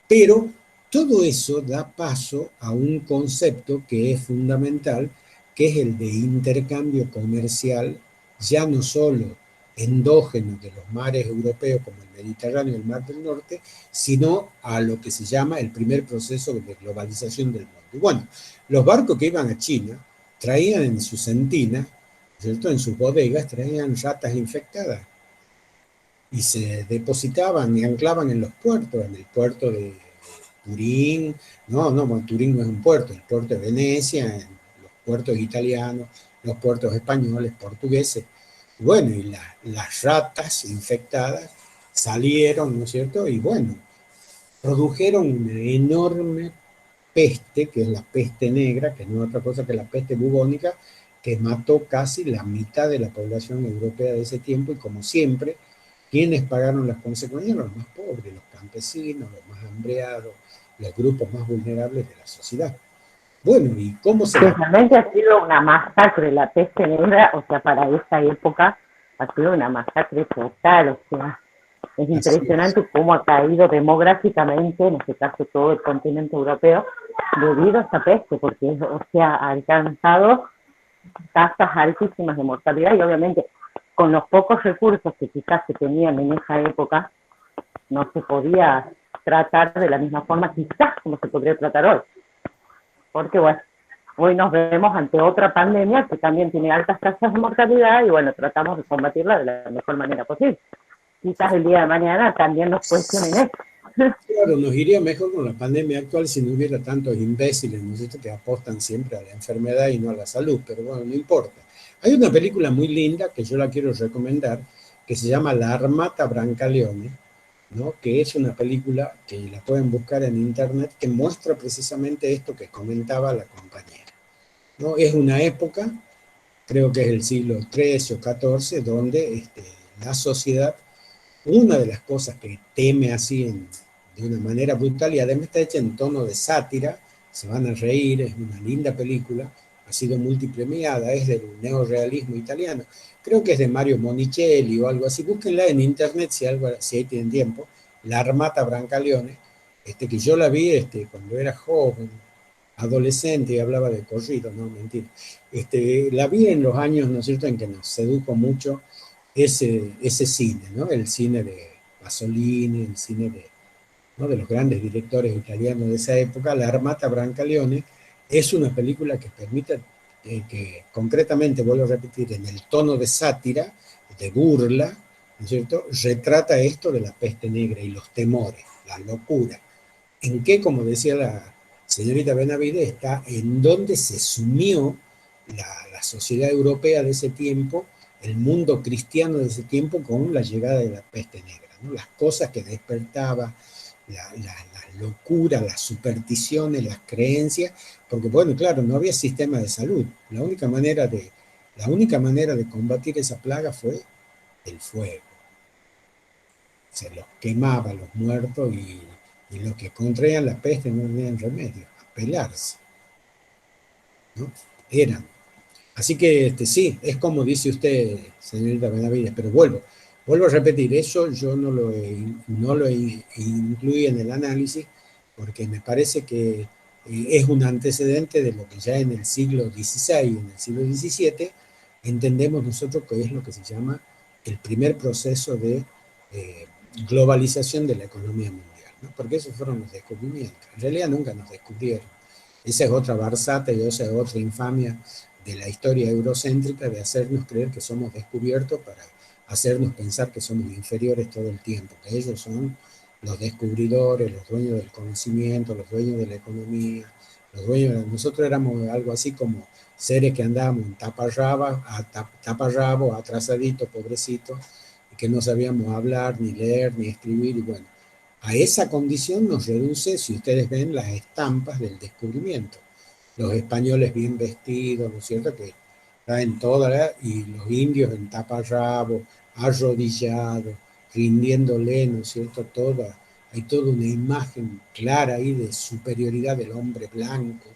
pero todo eso da paso a un concepto que es fundamental, que es el de intercambio comercial, ya no solo endógeno de los mares europeos como el Mediterráneo y el Mar del Norte, sino a lo que se llama el primer proceso de globalización del mundo. Y bueno, los barcos que iban a China traían en sus centinas, ¿cierto?, en sus bodegas, traían ratas infectadas y se depositaban y anclaban en los puertos, en el puerto de Turín, Turín no es un puerto, el puerto de Venecia, en los puertos italianos, los puertos españoles, portugueses. Bueno, y las ratas infectadas salieron, ¿no es cierto? Y bueno, produjeron una enorme peste, que es la peste negra, que no es otra cosa que la peste bubónica, que mató casi la mitad de la población europea de ese tiempo, y como siempre, ¿quiénes pagaron las consecuencias? Los más pobres, los campesinos, los más hambreados, los grupos más vulnerables de la sociedad. Bueno, ¿y cómo se...? Realmente ha sido una masacre la peste negra, o sea, para esa época ha sido una masacre total, o sea, es impresionante cómo ha caído demográficamente, en este caso todo el continente europeo, debido a esta peste, porque, o sea, ha alcanzado tasas altísimas de mortalidad, y obviamente con los pocos recursos que quizás se tenían en esa época, no se podía tratar de la misma forma quizás como se podría tratar hoy. Porque bueno, hoy nos vemos ante otra pandemia que también tiene altas tasas de mortalidad, y bueno, tratamos de combatirla de la mejor manera posible. Quizás el día de mañana también nos cuestionen eso. Claro, nos iría mejor con la pandemia actual si no hubiera tantos imbéciles, ¿no es cierto?, que apostan siempre a la enfermedad y no a la salud, pero bueno, no importa. Hay una película muy linda que yo la quiero recomendar, que se llama La Armata Brancaleone, ¿no? Que es una película que la pueden buscar en internet, que muestra precisamente esto que comentaba la compañera, ¿no? Es una época, creo que es el siglo XIII o XIV, donde la sociedad, una de las cosas que teme así de una manera brutal, y además está hecha en tono de sátira, se van a reír, es una linda película, ha sido multipremiada, es del neorrealismo italiano, creo que es de Mario Monicelli o algo así, búsquenla en internet si ahí tienen tiempo, La Armata Brancaleone, que yo la vi cuando era joven, adolescente, y hablaba de corrido, no, mentira. La vi en los años, ¿no es cierto?, en que nos sedujo mucho ese cine, ¿no? El cine de Pasolini, el cine ¿no?, de los grandes directores italianos de esa época. La Armata Brancaleone es una película que permite que concretamente, vuelvo a repetir, en el tono de sátira, de burla, ¿no es cierto?, retrata esto de la peste negra y los temores, la locura. En qué, como decía la señorita Benavides, está en donde se sumió la sociedad europea de ese tiempo, el mundo cristiano de ese tiempo, con la llegada de la peste negra, ¿no? Las cosas que despertaba, la locura, las supersticiones, las creencias, porque bueno, claro, no había sistema de salud. La única manera de combatir esa plaga fue el fuego. Se los quemaba los muertos y los que contraían la peste no tenían remedio, a pelarse, ¿no? Eran. Así que sí, es como dice usted, señorita Benavides, pero vuelvo a repetir, eso yo no lo incluí en el análisis, porque me parece que es un antecedente de lo que ya en el siglo XVI, en el siglo XVII, entendemos nosotros que es lo que se llama el primer proceso de eh, globalización de la economía mundial, ¿no? Porque esos fueron los descubrimientos. En realidad nunca nos descubrieron. Esa es otra barsata y esa es otra infamia de la historia eurocéntrica, de hacernos creer que somos descubiertos para hacernos pensar que somos inferiores todo el tiempo, que ellos son los descubridores, los dueños del conocimiento, los dueños de la economía, nosotros éramos algo así como seres que andábamos en taparrabo, atrasaditos, pobrecitos, y que no sabíamos hablar, ni leer, ni escribir, y bueno, a esa condición nos reduce, si ustedes ven, las estampas del descubrimiento. Los españoles bien vestidos, ¿no es cierto?, que traen toda, y los indios en taparrabo, arrodillados, rindiéndole, ¿no es cierto?, hay toda una imagen clara ahí de superioridad del hombre blanco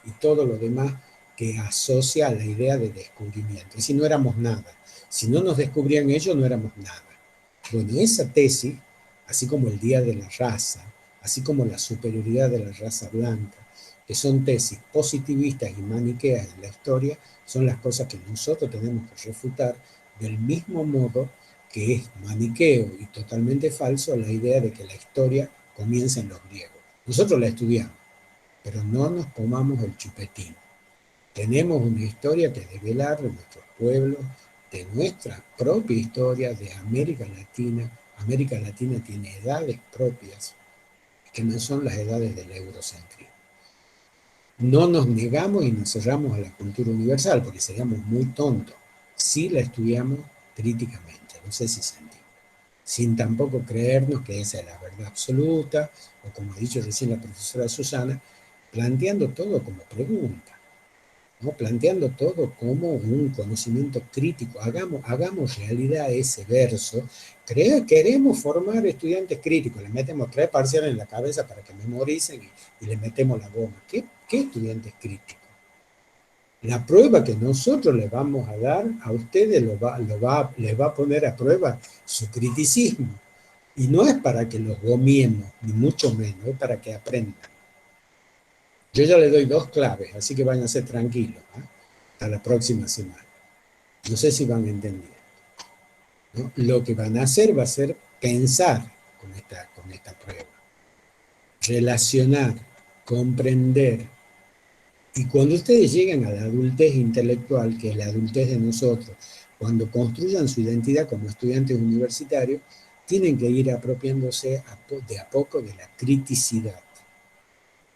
y todo lo demás que asocia a la idea de descubrimiento. Y si no éramos nada, si no nos descubrían ellos, no éramos nada. Bueno, esa tesis, así como el Día de la Raza, así como la superioridad de la raza blanca, que son tesis positivistas y maniqueas en la historia, son las cosas que nosotros tenemos que refutar, del mismo modo que es maniqueo y totalmente falso la idea de que la historia comienza en los griegos. Nosotros la estudiamos, pero no nos comamos el chupetín. Tenemos una historia que develar de nuestros pueblos, de nuestra propia historia, de América Latina. América Latina tiene edades propias, que no son las edades del eurocentrismo. No nos negamos y nos cerramos a la cultura universal, porque seríamos muy tontos si la estudiamos críticamente, no sé si se entiende, sin tampoco creernos que esa es la verdad absoluta, o como ha dicho recién la profesora Susana, planteando todo como pregunta, ¿no? Planteando todo como un conocimiento crítico. Hagamos realidad ese verso. Queremos formar estudiantes críticos, les metemos 3 parciales en la cabeza para que memoricen y les metemos la goma. ¿Qué estudiantes críticos? La prueba que nosotros les vamos a dar a ustedes les va a poner a prueba su criticismo. Y no es para que los gomiemos, ni mucho menos, es para que aprendan. Yo ya les doy 2 claves, así que váyanse tranquilos, ¿eh? Hasta la próxima semana. No sé si van a entender, ¿no? Lo que van a hacer va a ser pensar con esta prueba, relacionar, comprender. Y cuando ustedes lleguen a la adultez intelectual, que es la adultez de nosotros, cuando construyan su identidad como estudiantes universitarios, tienen que ir apropiándose de a poco de la criticidad,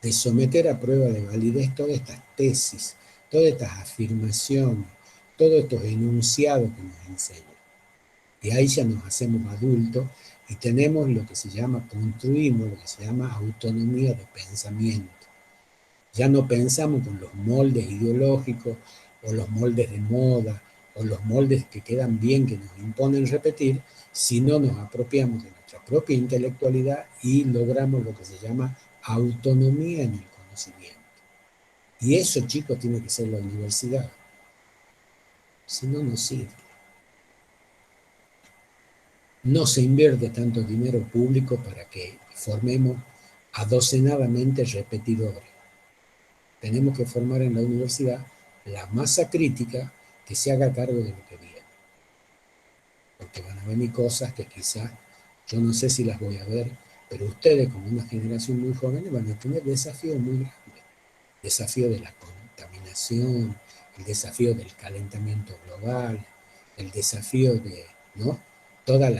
de someter a prueba de validez todas estas tesis, todas estas afirmaciones, todos estos enunciados que nos enseñan. Y ahí ya nos hacemos adultos y tenemos lo que se llama, construimos lo que se llama autonomía de pensamiento. Ya no pensamos con los moldes ideológicos o los moldes de moda o los moldes que quedan bien, que nos imponen repetir, sino nos apropiamos de nuestra propia intelectualidad y logramos lo que se llama autonomía en el conocimiento. Y eso, chicos, tiene que ser la universidad. Si no, no sirve. No se invierte tanto dinero público para que formemos adocenadamente repetidores. Tenemos que formar en la universidad la masa crítica que se haga cargo de lo que viene. Porque van a venir cosas que quizás yo no sé si las voy a ver, pero ustedes como una generación muy joven van a tener desafíos muy grandes. Desafío de la contaminación, el desafío del calentamiento global, el desafío de, ¿no?, todas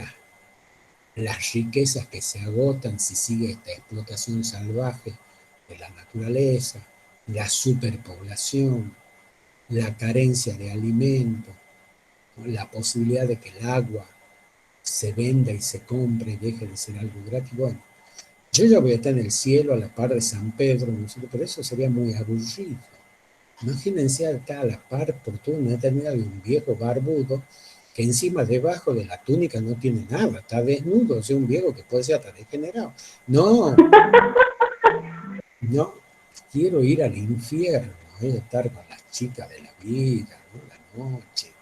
las riquezas que se agotan si sigue esta explotación salvaje de la naturaleza, la superpoblación, la carencia de alimentos, ¿no?, la posibilidad de que el agua se venda y se compre y deje de ser algo gratis. Bueno, yo ya voy a estar en el cielo a la par de San Pedro, ¿no? Pero eso sería muy aburrido. Imagínense estar a la par por toda una eternidad de un viejo barbudo que encima debajo de la túnica no tiene nada, está desnudo, o sea, un viejo que puede ser hasta degenerado. No, no, quiero ir al infierno, estar con las chicas de la vida, ¿no?, la noche.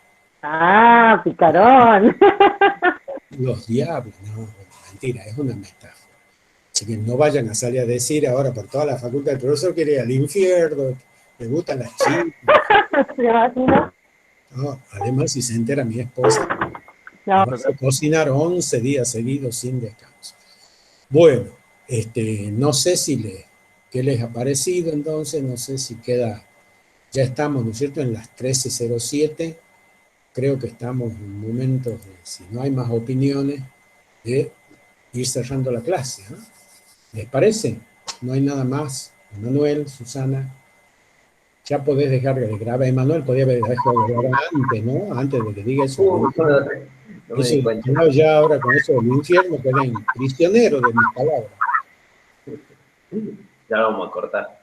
Ah, picarón. Los diablos, no, mentira, es una metáfora. Así que no vayan a salir a decir ahora por toda la facultad, el profesor quiere ir al infierno, le gustan las chicas. No, además, si se entera mi esposa, No, vas a cocinar 11 días seguidos sin descanso. Bueno, no sé qué les ha parecido entonces, no sé si queda, ya estamos, ¿no es cierto?, en las 13:07, creo que estamos en momentos de, si no hay más opiniones, de ir cerrando la clase, ¿no? ¿Les parece? No hay nada más. Emanuel, Susana, ya podés dejar de grabar. Emanuel podía haber dejado de grabar antes, ¿no? Antes de que diga eso. No me di Eso, cuenta. no, ya ahora con eso del infierno queden prisioneros de mis palabras. Ya vamos a cortar.